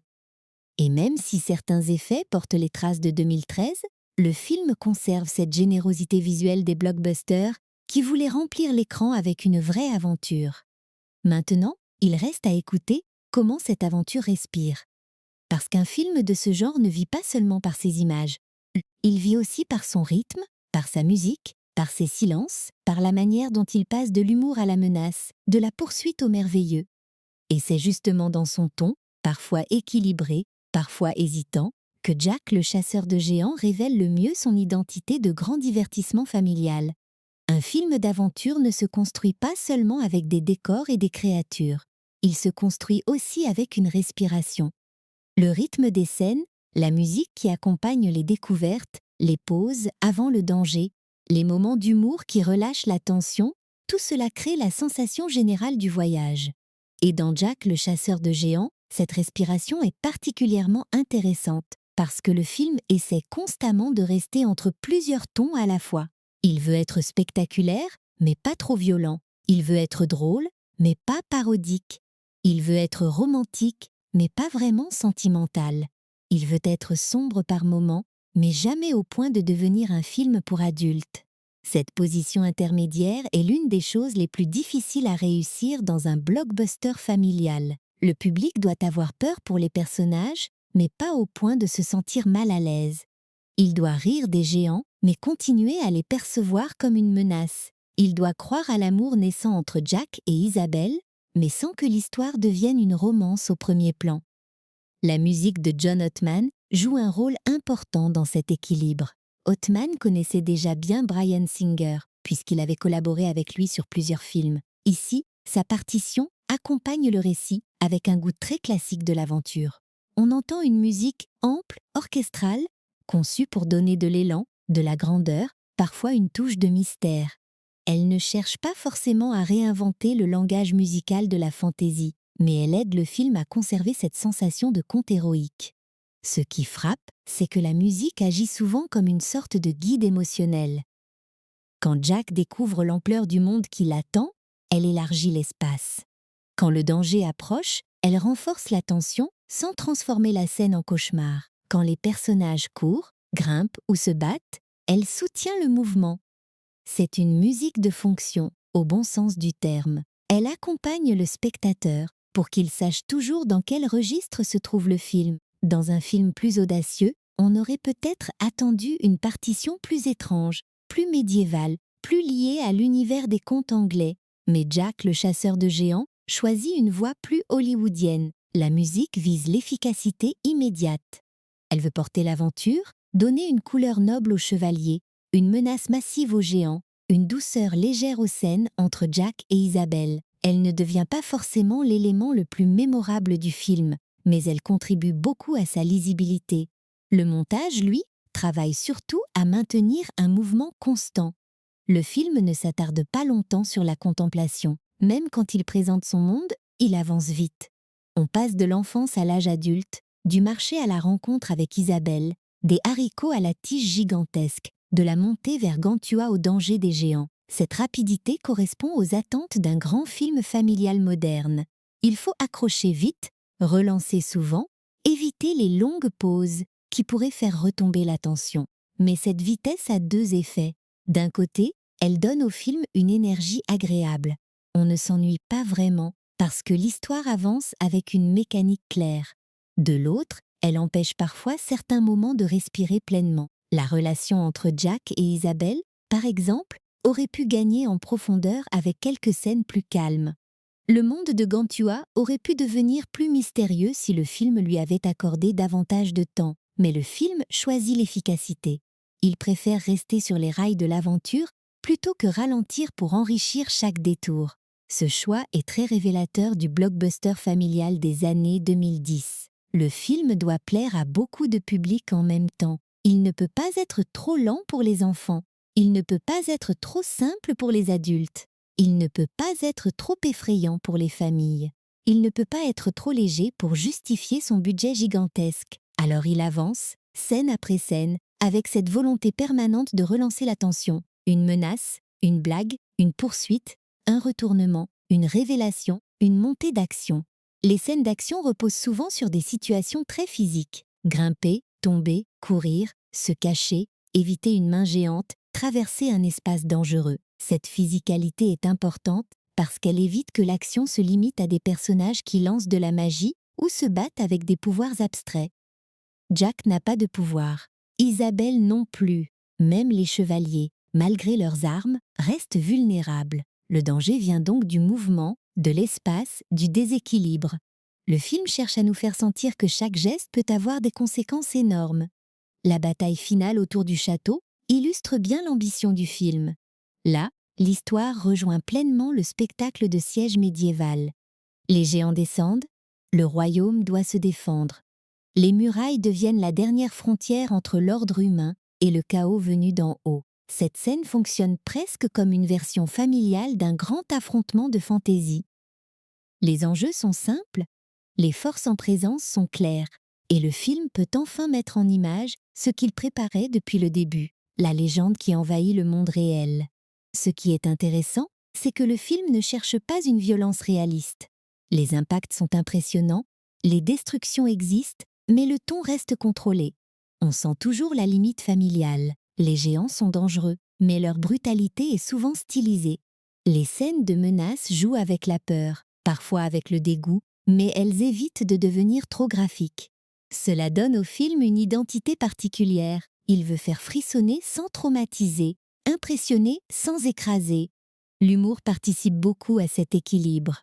Et même si certains effets portent les traces de 2013, le film conserve cette générosité visuelle des blockbusters qui voulaient remplir l'écran avec une vraie aventure. Maintenant, il reste à écouter comment cette aventure respire. Parce qu'un film de ce genre ne vit pas seulement par ses images, il vit aussi par son rythme, par sa musique, par ses silences, par la manière dont il passe de l'humour à la menace, de la poursuite au merveilleux. Et c'est justement dans son ton, parfois équilibré, parfois hésitant, que Jack le chasseur de géants révèle le mieux son identité de grand divertissement familial. Un film d'aventure ne se construit pas seulement avec des décors et des créatures, il se construit aussi avec une respiration. Le rythme des scènes, la musique qui accompagne les découvertes, les pauses avant le danger, les moments d'humour qui relâchent la tension, tout cela crée la sensation générale du voyage. Et dans Jack le chasseur de géants, cette respiration est particulièrement intéressante parce que le film essaie constamment de rester entre plusieurs tons à la fois. Il veut être spectaculaire, mais pas trop violent. Il veut être drôle, mais pas parodique. Il veut être romantique, mais pas vraiment sentimental. Il veut être sombre par moments, mais jamais au point de devenir un film pour adultes. Cette position intermédiaire est l'une des choses les plus difficiles à réussir dans un blockbuster familial. Le public doit avoir peur pour les personnages, mais pas au point de se sentir mal à l'aise. Il doit rire des géants, mais continuer à les percevoir comme une menace. Il doit croire à l'amour naissant entre Jack et Isabelle, mais sans que l'histoire devienne une romance au premier plan. La musique de John Ottman joue un rôle important dans cet équilibre. Ottman connaissait déjà bien Bryan Singer, puisqu'il avait collaboré avec lui sur plusieurs films. Ici, sa partition accompagne le récit avec un goût très classique de l'aventure. On entend une musique ample, orchestrale, conçue pour donner de l'élan, de la grandeur, parfois une touche de mystère. Elle ne cherche pas forcément à réinventer le langage musical de la fantaisie, mais elle aide le film à conserver cette sensation de conte héroïque. Ce qui frappe, c'est que la musique agit souvent comme une sorte de guide émotionnel. Quand Jack découvre l'ampleur du monde qui l'attend, elle élargit l'espace. Quand le danger approche, elle renforce la tension sans transformer la scène en cauchemar. Quand les personnages courent, grimpent ou se battent, elle soutient le mouvement. C'est une musique de fonction, au bon sens du terme. Elle accompagne le spectateur pour qu'il sache toujours dans quel registre se trouve le film. Dans un film plus audacieux, on aurait peut-être attendu une partition plus étrange, plus médiévale, plus lié à l'univers des contes anglais, mais Jack le chasseur de géants choisit une voie plus hollywoodienne. La musique vise l'efficacité immédiate. Elle veut porter l'aventure, donner une couleur noble aux chevaliers, une menace massive aux géants, une douceur légère aux scènes entre Jack et Isabelle. Elle ne devient pas forcément l'élément le plus mémorable du film, mais elle contribue beaucoup à sa lisibilité. Le montage, lui, travaille surtout à maintenir un mouvement constant. Le film ne s'attarde pas longtemps sur la contemplation. Même quand il présente son monde, il avance vite. On passe de l'enfance à l'âge adulte, du marché à la rencontre avec Isabelle, des haricots à la tige gigantesque, de la montée vers Gantua au danger des géants. Cette rapidité correspond aux attentes d'un grand film familial moderne. Il faut accrocher vite, relancer souvent, éviter les longues pauses qui pourraient faire retomber l'attention. Mais cette vitesse a deux effets. D'un côté, elle donne au film une énergie agréable. On ne s'ennuie pas vraiment parce que l'histoire avance avec une mécanique claire. De l'autre, elle empêche parfois certains moments de respirer pleinement. La relation entre Jack et Isabelle, par exemple, aurait pu gagner en profondeur avec quelques scènes plus calmes. Le monde de Gantua aurait pu devenir plus mystérieux si le film lui avait accordé davantage de temps, mais le film choisit l'efficacité. Il préfère rester sur les rails de l'aventure plutôt que ralentir pour enrichir chaque détour. Ce choix est très révélateur du blockbuster familial des années 2010. Le film doit plaire à beaucoup de publics en même temps. Il ne peut pas être trop lent pour les enfants. Il ne peut pas être trop simple pour les adultes. Il ne peut pas être trop effrayant pour les familles. Il ne peut pas être trop léger pour justifier son budget gigantesque. Alors il avance, scène après scène, avec cette volonté permanente de relancer l'attention. Une menace, une blague, une poursuite, un retournement, une révélation, une montée d'action. Les scènes d'action reposent souvent sur des situations très physiques. Grimper, tomber, courir, se cacher, éviter une main géante, traverser un espace dangereux. Cette physicalité est importante parce qu'elle évite que l'action se limite à des personnages qui lancent de la magie ou se battent avec des pouvoirs abstraits. Jack n'a pas de pouvoir. Isabelle non plus. Même les chevaliers, malgré leurs armes, restent vulnérables. Le danger vient donc du mouvement, de l'espace, du déséquilibre. Le film cherche à nous faire sentir que chaque geste peut avoir des conséquences énormes. La bataille finale autour du château illustre bien l'ambition du film. Là, l'histoire rejoint pleinement le spectacle de siège médiéval. Les géants descendent, le royaume doit se défendre. Les murailles deviennent la dernière frontière entre l'ordre humain et le chaos venu d'en haut. Cette scène fonctionne presque comme une version familiale d'un grand affrontement de fantaisie. Les enjeux sont simples, les forces en présence sont claires, et le film peut enfin mettre en image ce qu'il préparait depuis le début, la légende qui envahit le monde réel. Ce qui est intéressant, c'est que le film ne cherche pas une violence réaliste. Les impacts sont impressionnants, les destructions existent, mais le ton reste contrôlé. On sent toujours la limite familiale. Les géants sont dangereux, mais leur brutalité est souvent stylisée. Les scènes de menaces jouent avec la peur, parfois avec le dégoût, mais elles évitent de devenir trop graphiques. Cela donne au film une identité particulière. Il veut faire frissonner sans traumatiser, impressionner sans écraser. L'humour participe beaucoup à cet équilibre.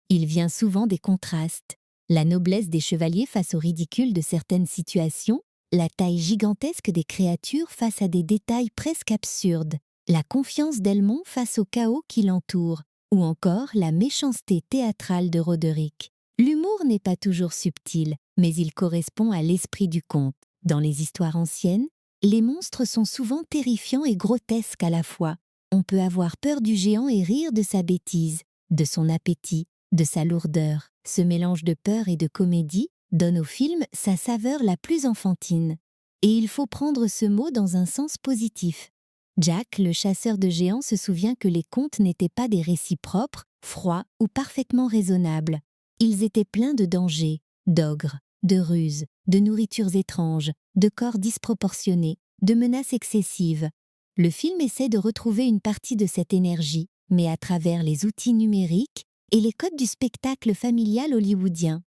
Il vient souvent des contrastes. La noblesse des chevaliers face au ridicule de certaines situations, la taille gigantesque des créatures face à des détails presque absurdes, la confiance d'Elmond face au chaos qui l'entoure, ou encore la méchanceté théâtrale de Roderick. L'humour n'est pas toujours subtil, mais il correspond à l'esprit du conte. Dans les histoires anciennes, les monstres sont souvent terrifiants et grotesques à la fois. On peut avoir peur du géant et rire de sa bêtise, de son appétit, de sa lourdeur. Ce mélange de peur et de comédie donne au film sa saveur la plus enfantine. Et il faut prendre ce mot dans un sens positif. Jack, le chasseur de géants, se souvient que les contes n'étaient pas des récits propres, froids ou parfaitement raisonnables. Ils étaient pleins de dangers, d'ogres, de ruses, de nourritures étranges, de corps disproportionnés, de menaces excessives. Le film essaie de retrouver une partie de cette énergie, mais à travers les outils numériques et les codes du spectacle familial hollywoodien.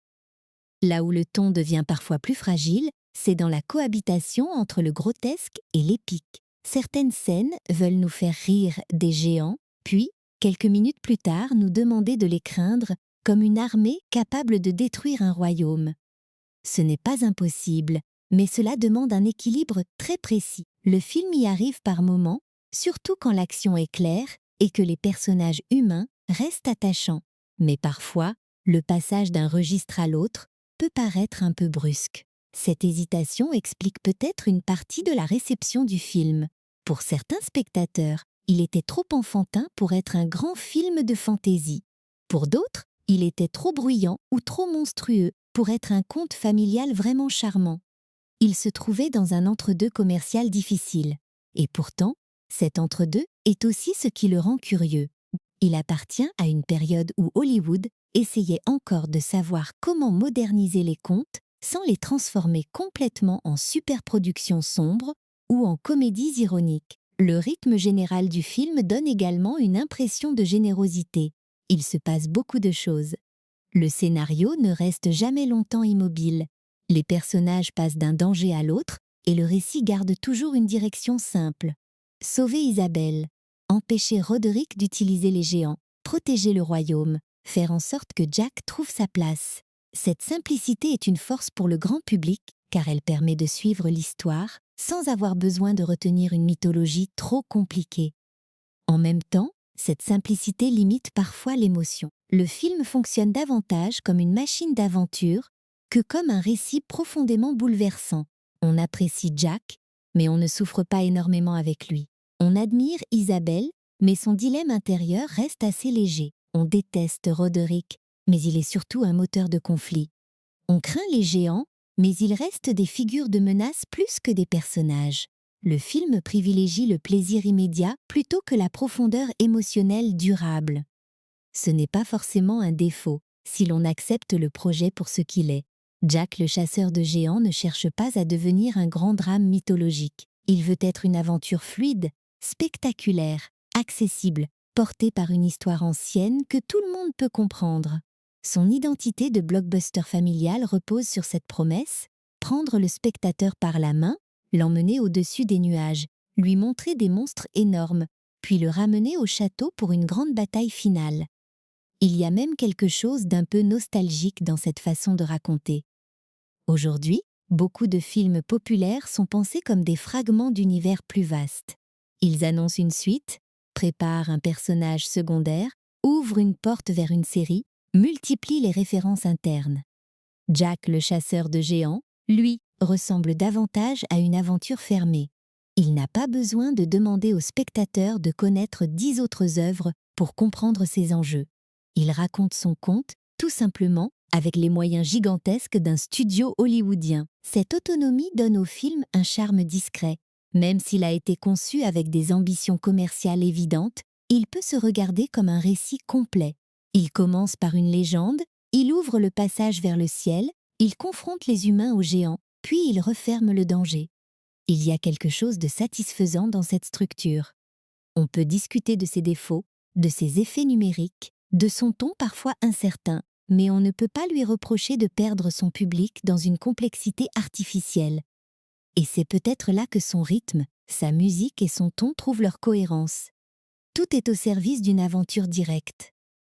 Là où le ton devient parfois plus fragile, c'est dans la cohabitation entre le grotesque et l'épique. Certaines scènes veulent nous faire rire des géants, puis, quelques minutes plus tard, nous demander de les craindre comme une armée capable de détruire un royaume. Ce n'est pas impossible, mais cela demande un équilibre très précis. Le film y arrive par moments, surtout quand l'action est claire et que les personnages humains restent attachants. Mais parfois, le passage d'un registre à l'autre peut paraître un peu brusque. Cette hésitation explique peut-être une partie de la réception du film. Pour certains spectateurs, il était trop enfantin pour être un grand film de fantaisie. Pour d'autres, il était trop bruyant ou trop monstrueux pour être un conte familial vraiment charmant. Il se trouvait dans un entre-deux commercial difficile. Et pourtant, cet entre-deux est aussi ce qui le rend curieux. Il appartient à une période où Hollywood essayait encore de savoir comment moderniser les contes sans les transformer complètement en superproductions sombres ou en comédies ironiques. Le rythme général du film donne également une impression de générosité. Il se passe beaucoup de choses. Le scénario ne reste jamais longtemps immobile. Les personnages passent d'un danger à l'autre et le récit garde toujours une direction simple. Sauver Isabelle, empêcher Roderick d'utiliser les géants, protéger le royaume, faire en sorte que Jack trouve sa place. Cette simplicité est une force pour le grand public car elle permet de suivre l'histoire sans avoir besoin de retenir une mythologie trop compliquée. En même temps, cette simplicité limite parfois l'émotion. Le film fonctionne davantage comme une machine d'aventure que comme un récit profondément bouleversant. On apprécie Jack, mais on ne souffre pas énormément avec lui. On admire Isabelle, mais son dilemme intérieur reste assez léger. On déteste Roderick, mais il est surtout un moteur de conflit. On craint les géants, mais ils restent des figures de menace plus que des personnages. Le film privilégie le plaisir immédiat plutôt que la profondeur émotionnelle durable. Ce n'est pas forcément un défaut, si l'on accepte le projet pour ce qu'il est. Jack le chasseur de géants ne cherche pas à devenir un grand drame mythologique. Il veut être une aventure fluide, spectaculaire, accessible, portée par une histoire ancienne que tout le monde peut comprendre. Son identité de blockbuster familial repose sur cette promesse, prendre le spectateur par la main, l'emmener au-dessus des nuages, lui montrer des monstres énormes, puis le ramener au château pour une grande bataille finale. Il y a même quelque chose d'un peu nostalgique dans cette façon de raconter. Aujourd'hui, beaucoup de films populaires sont pensés comme des fragments d'univers plus vastes. Ils annoncent une suite, préparent un personnage secondaire, ouvrent une porte vers une série, multiplient les références internes. Jack le chasseur de géants, lui, ressemble davantage à une aventure fermée. Il n'a pas besoin de demander au spectateur de connaître 10 autres œuvres pour comprendre ses enjeux. Il raconte son conte, tout simplement, avec les moyens gigantesques d'un studio hollywoodien. Cette autonomie donne au film un charme discret. Même s'il a été conçu avec des ambitions commerciales évidentes, il peut se regarder comme un récit complet. Il commence par une légende, il ouvre le passage vers le ciel, il confronte les humains aux géants, puis il referme le danger. Il y a quelque chose de satisfaisant dans cette structure. On peut discuter de ses défauts, de ses effets numériques, de son ton parfois incertain, mais on ne peut pas lui reprocher de perdre son public dans une complexité artificielle. Et c'est peut-être là que son rythme, sa musique et son ton trouvent leur cohérence. Tout est au service d'une aventure directe.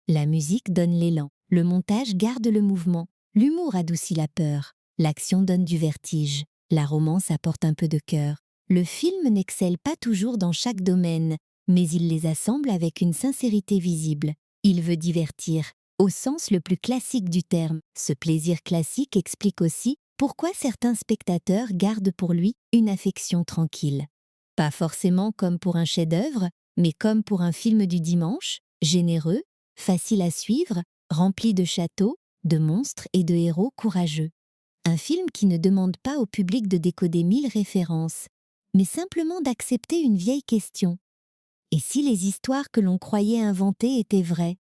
La musique donne l'élan, le montage garde le mouvement, l'humour adoucit la peur, l'action donne du vertige, la romance apporte un peu de cœur. Le film n'excelle pas toujours dans chaque domaine, mais il les assemble avec une sincérité visible. Il veut divertir, au sens le plus classique du terme. Ce plaisir classique explique aussi pourquoi certains spectateurs gardent pour lui une affection tranquille. Pas forcément comme pour un chef-d'œuvre, mais comme pour un film du dimanche, généreux, facile à suivre, rempli de châteaux, de monstres et de héros courageux. Un film qui ne demande pas au public de décoder 1000 références, mais simplement d'accepter une vieille question. Et si les histoires que l'on croyait inventées étaient vraies?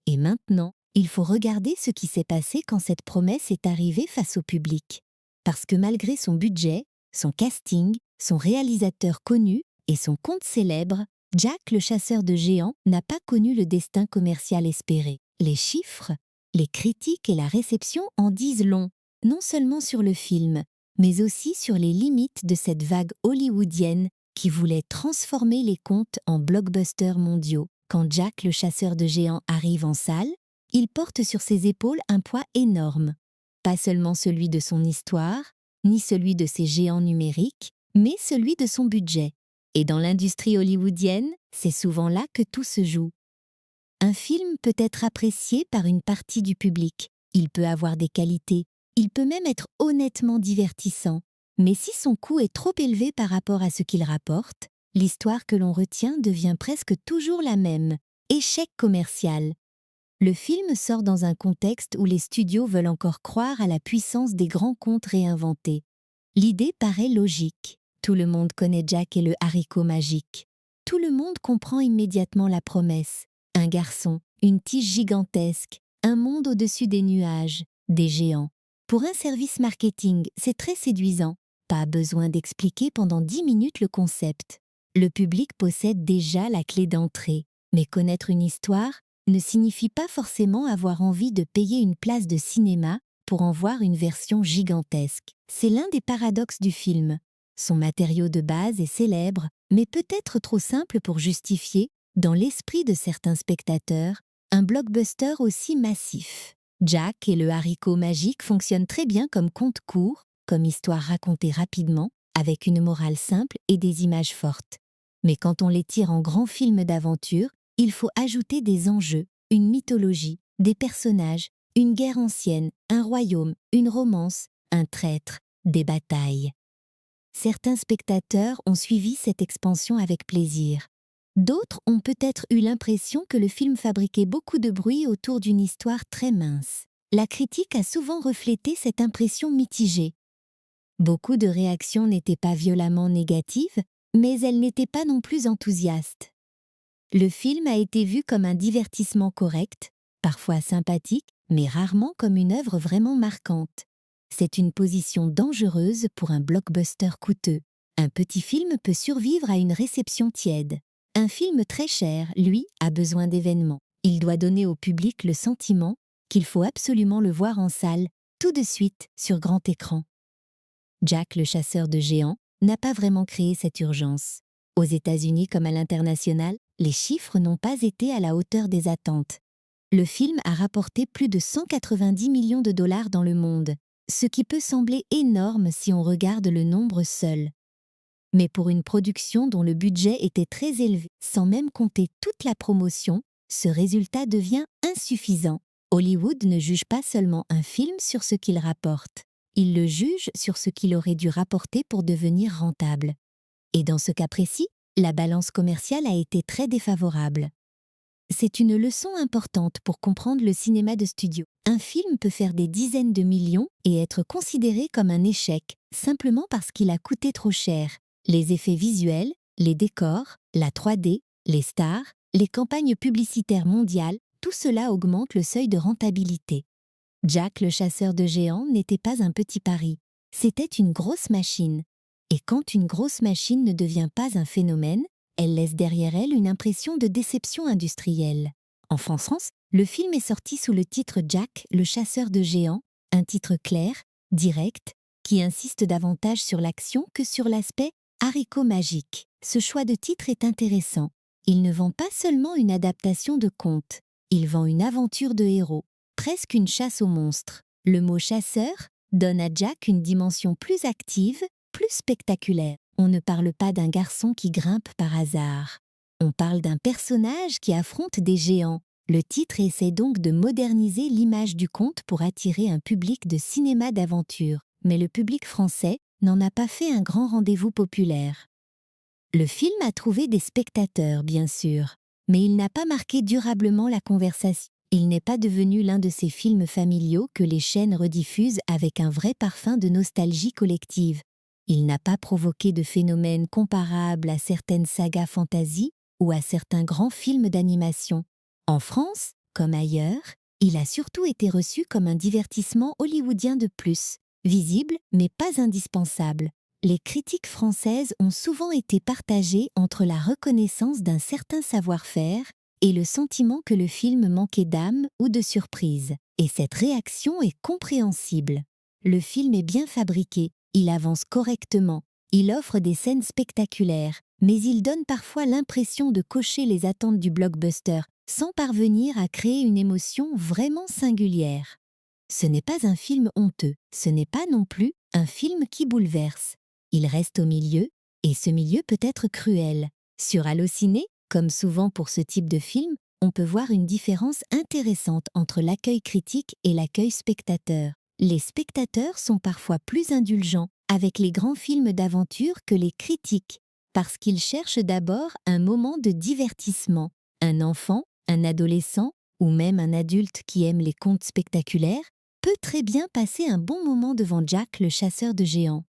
Et maintenant, il faut regarder ce qui s'est passé quand cette promesse est arrivée face au public. Parce que malgré son budget, son casting, son réalisateur connu et son conte célèbre, Jack le chasseur de géants n'a pas connu le destin commercial espéré. Les chiffres, les critiques et la réception en disent long, non seulement sur le film, mais aussi sur les limites de cette vague hollywoodienne qui voulait transformer les contes en blockbusters mondiaux. Quand Jack le chasseur de géants arrive en salle, il porte sur ses épaules un poids énorme. Pas seulement celui de son histoire, ni celui de ses géants numériques, mais celui de son budget. Et dans l'industrie hollywoodienne, c'est souvent là que tout se joue. Un film peut être apprécié par une partie du public, il peut avoir des qualités, il peut même être honnêtement divertissant. Mais si son coût est trop élevé par rapport à ce qu'il rapporte, l'histoire que l'on retient devient presque toujours la même, échec commercial. Le film sort dans un contexte où les studios veulent encore croire à la puissance des grands contes réinventés. L'idée paraît logique. Tout le monde connaît Jack et le haricot magique. Tout le monde comprend immédiatement la promesse. Un garçon, une tige gigantesque, un monde au-dessus des nuages, des géants. Pour un service marketing, c'est très séduisant. Pas besoin d'expliquer pendant 10 minutes le concept. Le public possède déjà la clé d'entrée. Mais connaître une histoire ne signifie pas forcément avoir envie de payer une place de cinéma pour en voir une version gigantesque. C'est l'un des paradoxes du film. Son matériau de base est célèbre, mais peut-être trop simple pour justifier, dans l'esprit de certains spectateurs, un blockbuster aussi massif. Jack et le haricot magique fonctionnent très bien comme conte court, comme histoire racontée rapidement, avec une morale simple et des images fortes. Mais quand on les tire en grands films d'aventure, il faut ajouter des enjeux, une mythologie, des personnages, une guerre ancienne, un royaume, une romance, un traître, des batailles. Certains spectateurs ont suivi cette expansion avec plaisir. D'autres ont peut-être eu l'impression que le film fabriquait beaucoup de bruit autour d'une histoire très mince. La critique a souvent reflété cette impression mitigée. Beaucoup de réactions n'étaient pas violemment négatives, mais elles n'étaient pas non plus enthousiastes. Le film a été vu comme un divertissement correct, parfois sympathique, mais rarement comme une œuvre vraiment marquante. C'est une position dangereuse pour un blockbuster coûteux. Un petit film peut survivre à une réception tiède. Un film très cher, lui, a besoin d'événements. Il doit donner au public le sentiment qu'il faut absolument le voir en salle, tout de suite, sur grand écran. Jack le chasseur de géants n'a pas vraiment créé cette urgence. Aux États-Unis comme à l'international, les chiffres n'ont pas été à la hauteur des attentes. Le film a rapporté plus de 190 millions de dollars dans le monde, ce qui peut sembler énorme si on regarde le nombre seul. Mais pour une production dont le budget était très élevé, sans même compter toute la promotion, ce résultat devient insuffisant. Hollywood ne juge pas seulement un film sur ce qu'il rapporte, il le juge sur ce qu'il aurait dû rapporter pour devenir rentable. Et dans ce cas précis, la balance commerciale a été très défavorable. C'est une leçon importante pour comprendre le cinéma de studio. Un film peut faire des dizaines de millions et être considéré comme un échec, simplement parce qu'il a coûté trop cher. Les effets visuels, les décors, la 3D, les stars, les campagnes publicitaires mondiales, tout cela augmente le seuil de rentabilité. Jack le chasseur de géants n'était pas un petit pari, c'était une grosse machine. Et quand une grosse machine ne devient pas un phénomène, elle laisse derrière elle une impression de déception industrielle. En France, le film est sorti sous le titre Jack, le chasseur de géants, un titre clair, direct, qui insiste davantage sur l'action que sur l'aspect haricot magique. Ce choix de titre est intéressant. Il ne vend pas seulement une adaptation de conte, il vend une aventure de héros, presque une chasse aux monstres. Le mot chasseur donne à Jack une dimension plus active, plus spectaculaire. On ne parle pas d'un garçon qui grimpe par hasard. On parle d'un personnage qui affronte des géants. Le titre essaie donc de moderniser l'image du conte pour attirer un public de cinéma d'aventure. Mais le public français n'en a pas fait un grand rendez-vous populaire. Le film a trouvé des spectateurs, bien sûr, mais il n'a pas marqué durablement la conversation. Il n'est pas devenu l'un de ces films familiaux que les chaînes rediffusent avec un vrai parfum de nostalgie collective. Il n'a pas provoqué de phénomènes comparables à certaines sagas fantasy ou à certains grands films d'animation. En France, comme ailleurs, il a surtout été reçu comme un divertissement hollywoodien de plus, visible mais pas indispensable. Les critiques françaises ont souvent été partagées entre la reconnaissance d'un certain savoir-faire et le sentiment que le film manquait d'âme ou de surprise. Et cette réaction est compréhensible. Le film est bien fabriqué, il avance correctement, Il offre des scènes spectaculaires, mais il donne parfois l'impression de cocher les attentes du blockbuster, sans parvenir à créer une émotion vraiment singulière. Ce n'est pas un film honteux, ce n'est pas non plus un film qui bouleverse. Il reste au milieu, et ce milieu peut être cruel. Sur Allociné, comme souvent pour ce type de film, on peut voir une différence intéressante entre l'accueil critique et l'accueil spectateur. Les spectateurs sont parfois plus indulgents avec les grands films d'aventure que les critiques, parce qu'ils cherchent d'abord un moment de divertissement. Un enfant, un adolescent ou même un adulte qui aime les contes spectaculaires peut très bien passer un bon moment devant Jack le chasseur de géants.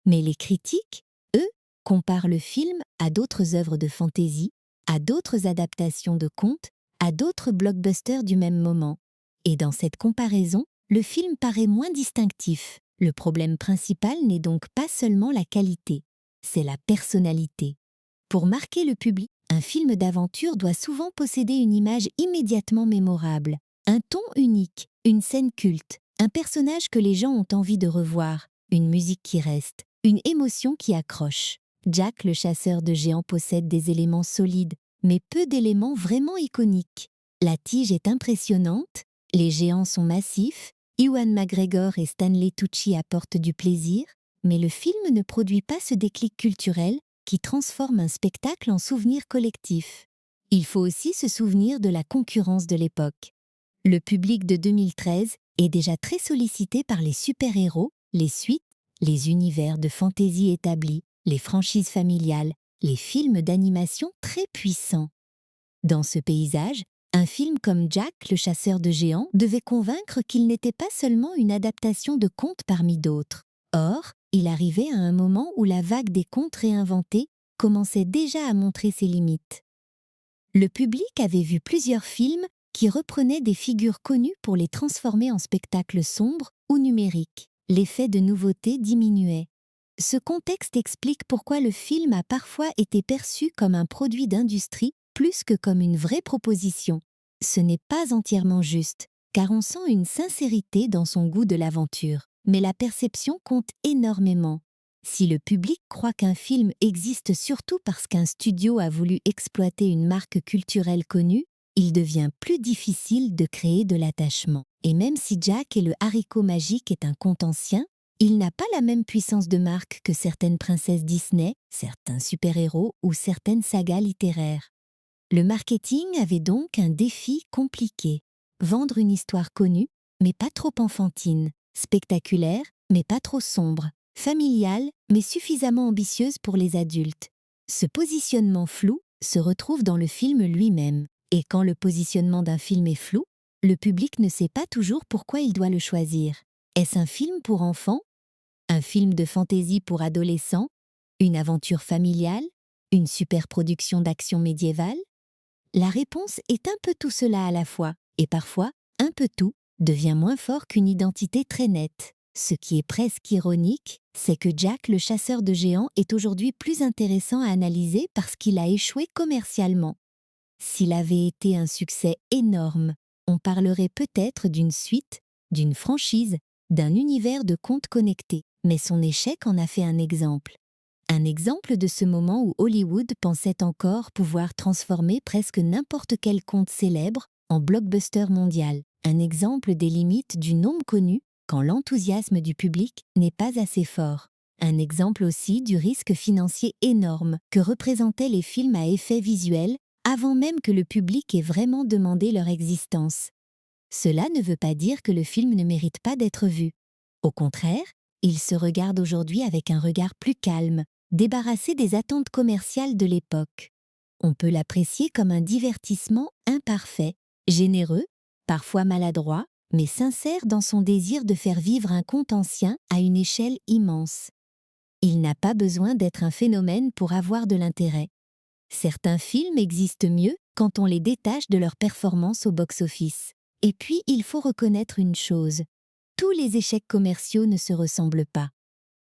Mais les critiques, eux, comparent le film à d'autres œuvres de fantaisie, à d'autres adaptations de contes, à d'autres blockbusters du même moment. Et dans cette comparaison, le film paraît moins distinctif. Le problème principal n'est donc pas seulement la qualité, c'est la personnalité. Pour marquer le public, un film d'aventure doit souvent posséder une image immédiatement mémorable, un ton unique, une scène culte, un personnage que les gens ont envie de revoir, une musique qui reste, une émotion qui accroche. Jack le chasseur de géants possède des éléments solides, mais peu d'éléments vraiment iconiques. La tige est impressionnante, les géants sont massifs, Ewan McGregor et Stanley Tucci apportent du plaisir, mais le film ne produit pas ce déclic culturel qui transforme un spectacle en souvenir collectif. Il faut aussi se souvenir de la concurrence de l'époque. Le public de 2013 est déjà très sollicité par les super-héros, les suites, les univers de fantaisie établis, les franchises familiales, les films d'animation très puissants. Dans ce paysage, un film comme Jack le chasseur de géants devait convaincre qu'il n'était pas seulement une adaptation de contes parmi d'autres. Or, il arrivait à un moment où la vague des contes réinventés commençait déjà à montrer ses limites. Le public avait vu plusieurs films qui reprenaient des figures connues pour les transformer en spectacles sombres ou numériques. L'effet de nouveauté diminuait. Ce contexte explique pourquoi le film a parfois été perçu comme un produit d'industrie plus que comme une vraie proposition. Ce n'est pas entièrement juste, car on sent une sincérité dans son goût de l'aventure, mais la perception compte énormément. Si le public croit qu'un film existe surtout parce qu'un studio a voulu exploiter une marque culturelle connue, il devient plus difficile de créer de l'attachement. Et même si Jack et le haricot magique est un conte ancien, il n'a pas la même puissance de marque que certaines princesses Disney, certains super-héros ou certaines sagas littéraires. Le marketing avait donc un défi compliqué. Vendre une histoire connue, mais pas trop enfantine, spectaculaire, mais pas trop sombre, familiale, mais suffisamment ambitieuse pour les adultes. Ce positionnement flou se retrouve dans le film lui-même. Et quand le positionnement d'un film est flou, le public ne sait pas toujours pourquoi il doit le choisir. Est-ce un film pour enfants? Un film de fantaisie pour adolescents? Une aventure familiale? Une superproduction d'action médiévale? La réponse est un peu tout cela à la fois, et parfois, un peu tout devient moins fort qu'une identité très nette. Ce qui est presque ironique, c'est que Jack le chasseur de géants est aujourd'hui plus intéressant à analyser parce qu'il a échoué commercialement. S'il avait été un succès énorme, on parlerait peut-être d'une suite, d'une franchise, d'un univers de contes connectés. Mais son échec en a fait un exemple. Un exemple de ce moment où Hollywood pensait encore pouvoir transformer presque n'importe quel conte célèbre en blockbuster mondial. Un exemple des limites du nombre connu quand l'enthousiasme du public n'est pas assez fort. Un exemple aussi du risque financier énorme que représentaient les films à effet visuel avant même que le public ait vraiment demandé leur existence. Cela ne veut pas dire que le film ne mérite pas d'être vu. Au contraire, il se regarde aujourd'hui avec un regard plus calme, débarrassé des attentes commerciales de l'époque. On peut l'apprécier comme un divertissement imparfait, généreux, parfois maladroit, mais sincère dans son désir de faire vivre un conte ancien à une échelle immense. Il n'a pas besoin d'être un phénomène pour avoir de l'intérêt. Certains films existent mieux quand on les détache de leur performance au box-office. Et puis, il faut reconnaître une chose. Tous les échecs commerciaux ne se ressemblent pas.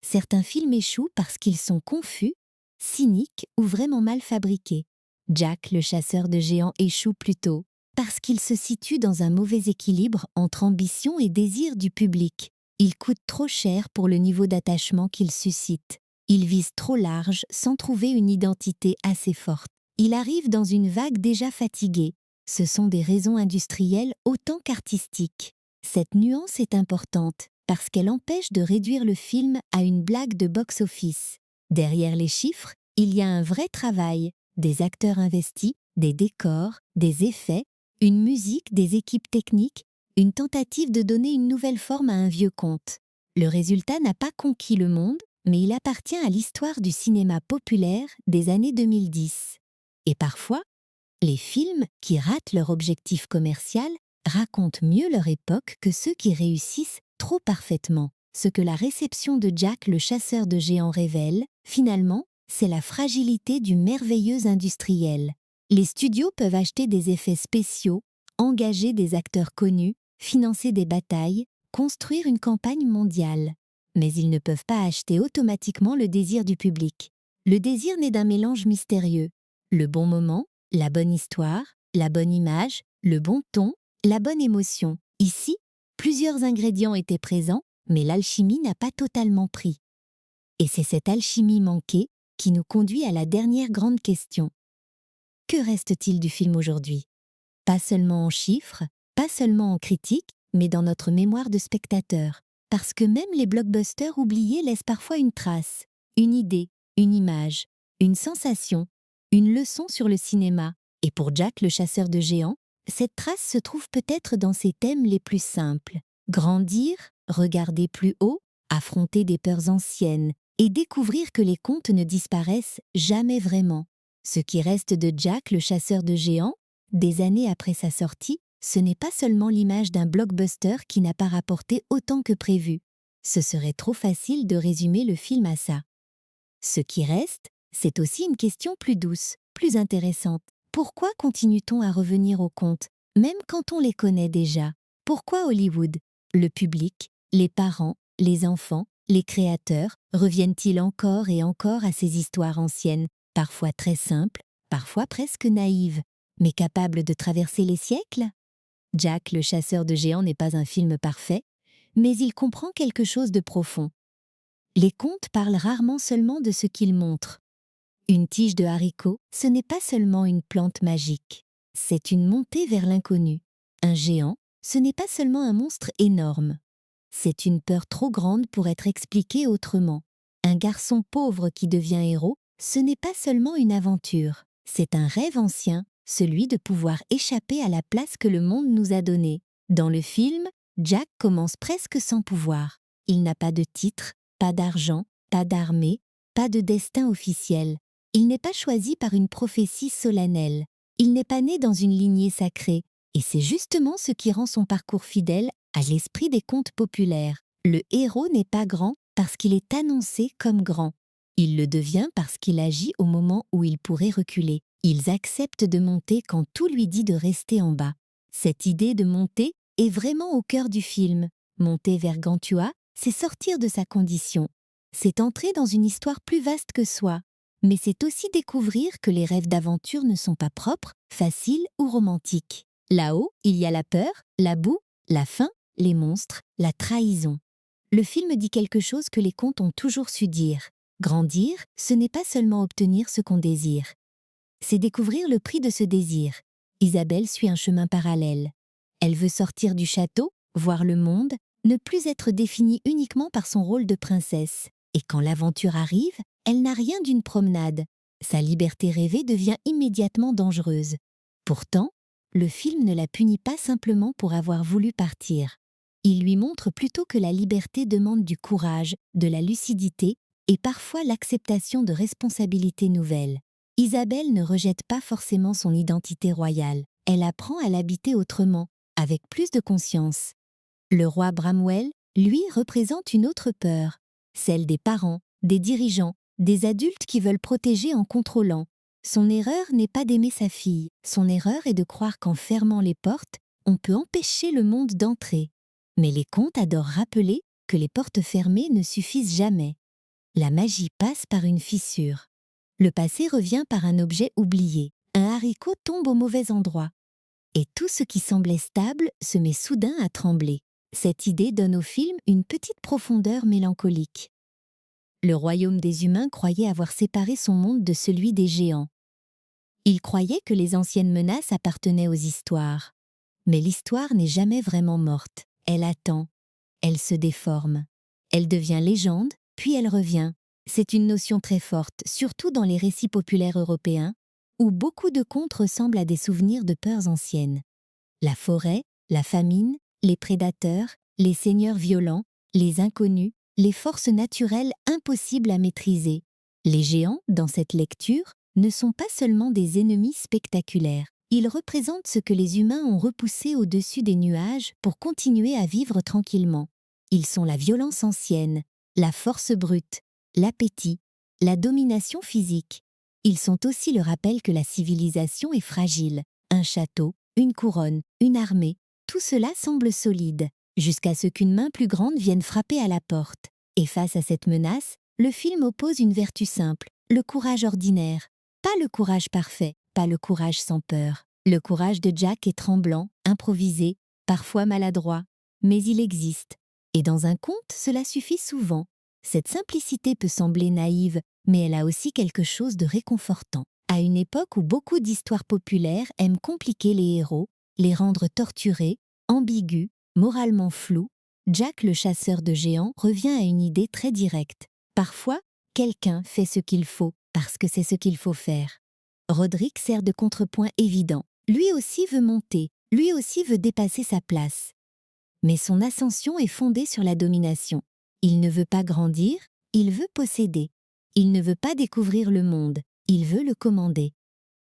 Certains films échouent parce qu'ils sont confus, cyniques ou vraiment mal fabriqués. Jack le chasseur de géants échoue plutôt parce qu'il se situe dans un mauvais équilibre entre ambition et désir du public. Il coûte trop cher pour le niveau d'attachement qu'il suscite. Il vise trop large sans trouver une identité assez forte. Il arrive dans une vague déjà fatiguée. Ce sont des raisons industrielles autant qu'artistiques. Cette nuance est importante parce qu'elle empêche de réduire le film à une blague de box-office. Derrière les chiffres, il y a un vrai travail, des acteurs investis, des décors, des effets, une musique, des équipes techniques, une tentative de donner une nouvelle forme à un vieux conte. Le résultat n'a pas conquis le monde, mais il appartient à l'histoire du cinéma populaire des années 2010. Et parfois, les films qui ratent leur objectif commercial racontent mieux leur époque que ceux qui réussissent trop parfaitement. Ce que la réception de Jack le chasseur de géants révèle, finalement, c'est la fragilité du merveilleux industriel. Les studios peuvent acheter des effets spéciaux, engager des acteurs connus, financer des batailles, construire une campagne mondiale. Mais ils ne peuvent pas acheter automatiquement le désir du public. Le désir naît d'un mélange mystérieux. Le bon moment, la bonne histoire, la bonne image, le bon ton, la bonne émotion. Ici, plusieurs ingrédients étaient présents, mais l'alchimie n'a pas totalement pris. Et c'est cette alchimie manquée qui nous conduit à la dernière grande question. Que reste-t-il du film aujourd'hui? Pas seulement en chiffres, pas seulement en critiques, mais dans notre mémoire de spectateur. Parce que même les blockbusters oubliés laissent parfois une trace, une idée, une image, une sensation, une leçon sur le cinéma. Et pour Jack le chasseur de géants, cette trace se trouve peut-être dans ses thèmes les plus simples. Grandir, regarder plus haut, affronter des peurs anciennes et découvrir que les contes ne disparaissent jamais vraiment. Ce qui reste de Jack le chasseur de géants, des années après sa sortie, ce n'est pas seulement l'image d'un blockbuster qui n'a pas rapporté autant que prévu. Ce serait trop facile de résumer le film à ça. Ce qui reste, c'est aussi une question plus douce, plus intéressante. Pourquoi continue-t-on à revenir aux contes, même quand on les connaît déjà? Pourquoi Hollywood? Le public, les parents, les enfants, les créateurs reviennent-ils encore et encore à ces histoires anciennes, parfois très simples, parfois presque naïves, mais capables de traverser les siècles? Jack le chasseur de géants n'est pas un film parfait, mais il comprend quelque chose de profond. Les contes parlent rarement seulement de ce qu'ils montrent. Une tige de haricots, ce n'est pas seulement une plante magique, c'est une montée vers l'inconnu. Un géant, ce n'est pas seulement un monstre énorme, c'est une peur trop grande pour être expliquée autrement. Un garçon pauvre qui devient héros, ce n'est pas seulement une aventure, c'est un rêve ancien, celui de pouvoir échapper à la place que le monde nous a donnée. Dans le film, Jack commence presque sans pouvoir. Il n'a pas de titre, pas d'argent, pas d'armée, pas de destin officiel. Il n'est pas choisi par une prophétie solennelle. Il n'est pas né dans une lignée sacrée. Et c'est justement ce qui rend son parcours fidèle à l'esprit des contes populaires. Le héros n'est pas grand parce qu'il est annoncé comme grand. Il le devient parce qu'il agit au moment où il pourrait reculer. Ils acceptent de monter quand tout lui dit de rester en bas. Cette idée de monter est vraiment au cœur du film. Monter vers Gantua, c'est sortir de sa condition. C'est entrer dans une histoire plus vaste que soi. Mais c'est aussi découvrir que les rêves d'aventure ne sont pas propres, faciles ou romantiques. Là-haut, il y a la peur, la boue, la faim, les monstres, la trahison. Le film dit quelque chose que les contes ont toujours su dire. Grandir, ce n'est pas seulement obtenir ce qu'on désire. C'est découvrir le prix de ce désir. Isabelle suit un chemin parallèle. Elle veut sortir du château, voir le monde, ne plus être définie uniquement par son rôle de princesse. Et quand l'aventure arrive, elle n'a rien d'une promenade. Sa liberté rêvée devient immédiatement dangereuse. Pourtant, le film ne la punit pas simplement pour avoir voulu partir. Il lui montre plutôt que la liberté demande du courage, de la lucidité et parfois l'acceptation de responsabilités nouvelles. Isabelle ne rejette pas forcément son identité royale. Elle apprend à l'habiter autrement, avec plus de conscience. Le roi Bramwell, lui, représente une autre peur, celle des parents, des dirigeants, des adultes qui veulent protéger en contrôlant. Son erreur n'est pas d'aimer sa fille, son erreur est de croire qu'en fermant les portes, on peut empêcher le monde d'entrer. Mais les contes adorent rappeler que les portes fermées ne suffisent jamais. La magie passe par une fissure. Le passé revient par un objet oublié. Un haricot tombe au mauvais endroit. Et tout ce qui semblait stable se met soudain à trembler. Cette idée donne au film une petite profondeur mélancolique. Le royaume des humains croyait avoir séparé son monde de celui des géants. Il croyait que les anciennes menaces appartenaient aux histoires. Mais l'histoire n'est jamais vraiment morte. Elle attend. Elle se déforme. Elle devient légende, puis elle revient. C'est une notion très forte, surtout dans les récits populaires européens, où beaucoup de contes ressemblent à des souvenirs de peurs anciennes. La forêt, la famine, les prédateurs, les seigneurs violents, les inconnus, les forces naturelles impossibles à maîtriser. Les géants, dans cette lecture, ne sont pas seulement des ennemis spectaculaires. Ils représentent ce que les humains ont repoussé au-dessus des nuages pour continuer à vivre tranquillement. Ils sont la violence ancienne, la force brute, l'appétit, la domination physique. Ils sont aussi le rappel que la civilisation est fragile. Un château, une couronne, une armée, tout cela semble solide, jusqu'à ce qu'une main plus grande vienne frapper à la porte. Et face à cette menace, le film oppose une vertu simple, le courage ordinaire. Pas le courage parfait, pas le courage sans peur. Le courage de Jack est tremblant, improvisé, parfois maladroit, mais il existe. Et dans un conte, cela suffit souvent. Cette simplicité peut sembler naïve, mais elle a aussi quelque chose de réconfortant. À une époque où beaucoup d'histoires populaires aiment compliquer les héros, les rendre torturés, ambigus, moralement flous, Jack le chasseur de géants revient à une idée très directe. Parfois, quelqu'un fait ce qu'il faut parce que c'est ce qu'il faut faire. Roderick sert de contrepoint évident. Lui aussi veut monter, lui aussi veut dépasser sa place. Mais son ascension est fondée sur la domination. Il ne veut pas grandir, il veut posséder. Il ne veut pas découvrir le monde, il veut le commander.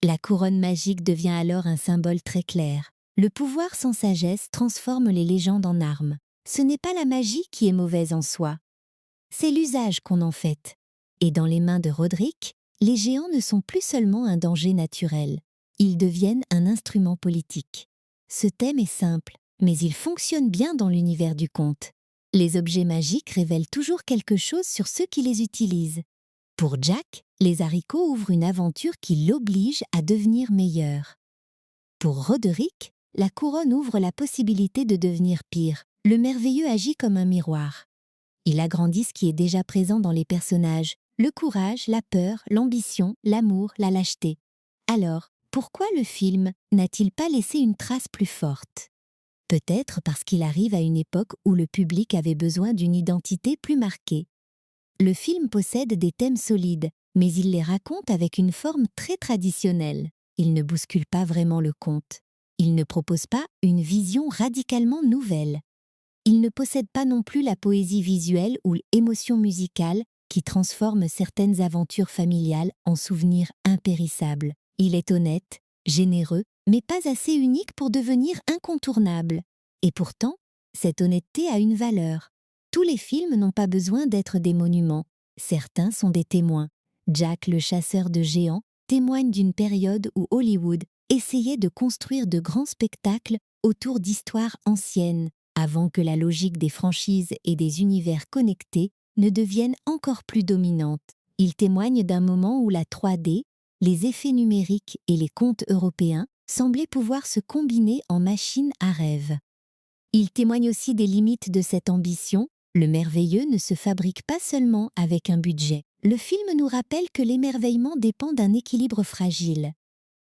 La couronne magique devient alors un symbole très clair. Le pouvoir sans sagesse transforme les légendes en armes. Ce n'est pas la magie qui est mauvaise en soi. C'est l'usage qu'on en fait. Et dans les mains de Roderick, les géants ne sont plus seulement un danger naturel. Ils deviennent un instrument politique. Ce thème est simple, mais il fonctionne bien dans l'univers du conte. Les objets magiques révèlent toujours quelque chose sur ceux qui les utilisent. Pour Jack, les haricots ouvrent une aventure qui l'oblige à devenir meilleur. Pour Roderick, la couronne ouvre la possibilité de devenir pire. Le merveilleux agit comme un miroir. Il agrandit ce qui est déjà présent dans les personnages, le courage, la peur, l'ambition, l'amour, la lâcheté. Alors, pourquoi le film n'a-t-il pas laissé une trace plus forte? Peut-être parce qu'il arrive à une époque où le public avait besoin d'une identité plus marquée. Le film possède des thèmes solides, mais il les raconte avec une forme très traditionnelle. Il ne bouscule pas vraiment le conte. Il ne propose pas une vision radicalement nouvelle. Il ne possède pas non plus la poésie visuelle ou l'émotion musicale qui transforme certaines aventures familiales en souvenirs impérissables. Il est honnête, généreux, mais pas assez unique pour devenir incontournable. Et pourtant, cette honnêteté a une valeur. Tous les films n'ont pas besoin d'être des monuments. Certains sont des témoins. Jack le chasseur de géants témoigne d'une période où Hollywood essayait de construire de grands spectacles autour d'histoires anciennes, avant que la logique des franchises et des univers connectés ne devienne encore plus dominante. Il témoigne d'un moment où la 3D, les effets numériques et les contes européens semblaient pouvoir se combiner en machine à rêve. Il témoigne aussi des limites de cette ambition. Le merveilleux ne se fabrique pas seulement avec un budget. Le film nous rappelle que l'émerveillement dépend d'un équilibre fragile.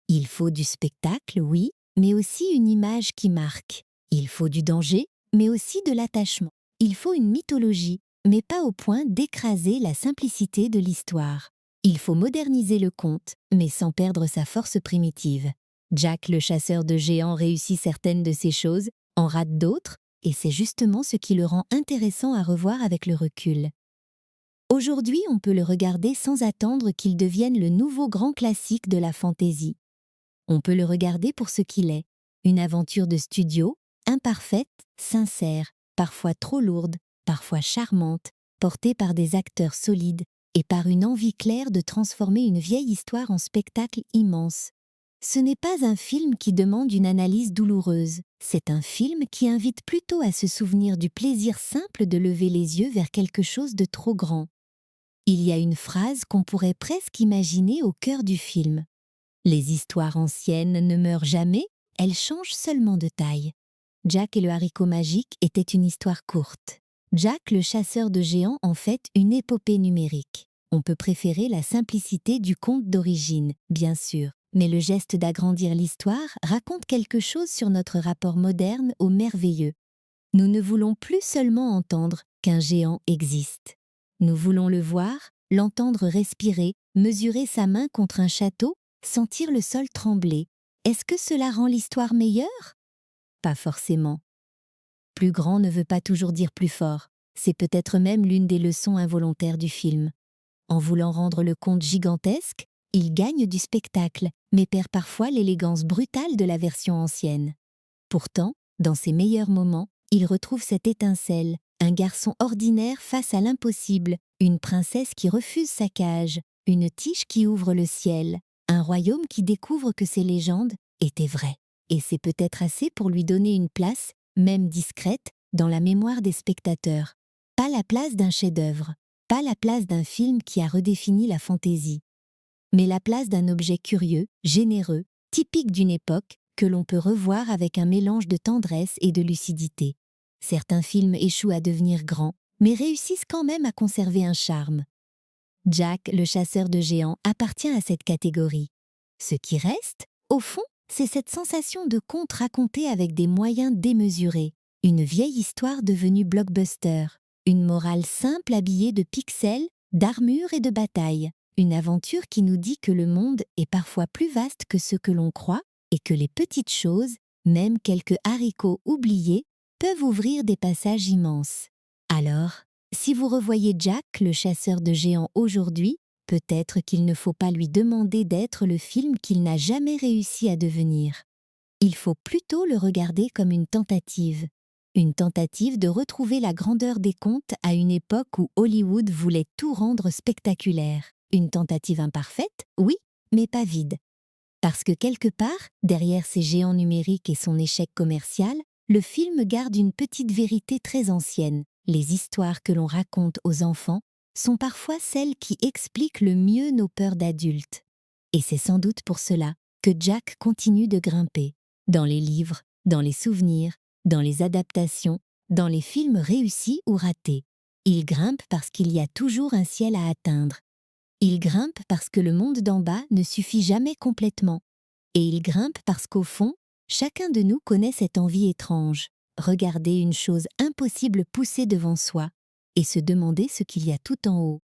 Il faut du spectacle, oui, mais aussi une image qui marque. Il faut du danger, mais aussi de l'attachement. Il faut une mythologie, mais pas au point d'écraser la simplicité de l'histoire. Il faut moderniser le conte, mais sans perdre sa force primitive. Jack le chasseur de géants réussit certaines de ces choses, en rate d'autres, et c'est justement ce qui le rend intéressant à revoir avec le recul. Aujourd'hui, on peut le regarder sans attendre qu'il devienne le nouveau grand classique de la fantaisie. On peut le regarder pour ce qu'il est, une aventure de studio, imparfaite, sincère, parfois trop lourde, parfois charmante, portée par des acteurs solides et par une envie claire de transformer une vieille histoire en spectacle immense. Ce n'est pas un film qui demande une analyse douloureuse, c'est un film qui invite plutôt à se souvenir du plaisir simple de lever les yeux vers quelque chose de trop grand. Il y a une phrase qu'on pourrait presque imaginer au cœur du film. Les histoires anciennes ne meurent jamais, elles changent seulement de taille. Jack et le haricot magique était une histoire courte. Jack le chasseur de géants en fait une épopée numérique. On peut préférer la simplicité du conte d'origine, bien sûr, mais le geste d'agrandir l'histoire raconte quelque chose sur notre rapport moderne au merveilleux. Nous ne voulons plus seulement entendre qu'un géant existe. Nous voulons le voir, l'entendre respirer, mesurer sa main contre un château, sentir le sol trembler. Est-ce que cela rend l'histoire meilleure? Pas forcément. Plus grand ne veut pas toujours dire plus fort. C'est peut-être même l'une des leçons involontaires du film. En voulant rendre le conte gigantesque, il gagne du spectacle, mais perd parfois l'élégance brutale de la version ancienne. Pourtant, dans ses meilleurs moments, il retrouve cette étincelle, un garçon ordinaire face à l'impossible, une princesse qui refuse sa cage, une tige qui ouvre le ciel, un royaume qui découvre que ses légendes étaient vraies. Et c'est peut-être assez pour lui donner une place, même discrète, dans la mémoire des spectateurs. Pas la place d'un chef-d'œuvre, pas la place d'un film qui a redéfini la fantaisie, mais la place d'un objet curieux, généreux, typique d'une époque, que l'on peut revoir avec un mélange de tendresse et de lucidité. Certains films échouent à devenir grands, mais réussissent quand même à conserver un charme. Jack, le chasseur de géants, appartient à cette catégorie. Ce qui reste, au fond, c'est cette sensation de conte raconté avec des moyens démesurés, une vieille histoire devenue blockbuster, une morale simple habillée de pixels, d'armures et de batailles, une aventure qui nous dit que le monde est parfois plus vaste que ce que l'on croit et que les petites choses, même quelques haricots oubliés, peuvent ouvrir des passages immenses. Alors, si vous revoyez Jack, le chasseur de géants aujourd'hui, peut-être qu'il ne faut pas lui demander d'être le film qu'il n'a jamais réussi à devenir. Il faut plutôt le regarder comme une tentative de retrouver la grandeur des contes à une époque où Hollywood voulait tout rendre spectaculaire. Une tentative imparfaite, oui, mais pas vide. Parce que quelque part, derrière ces géants numériques et son échec commercial, le film garde une petite vérité très ancienne. Les histoires que l'on raconte aux enfants sont parfois celles qui expliquent le mieux nos peurs d'adultes. Et c'est sans doute pour cela que Jack continue de grimper. Dans les livres, dans les souvenirs, dans les adaptations, dans les films réussis ou ratés. Il grimpe parce qu'il y a toujours un ciel à atteindre. Il grimpe parce que le monde d'en bas ne suffit jamais complètement. Et il grimpe parce qu'au fond, chacun de nous connaît cette envie étrange. Regarder une chose impossible pousser devant soi et se demander ce qu'il y a tout en haut.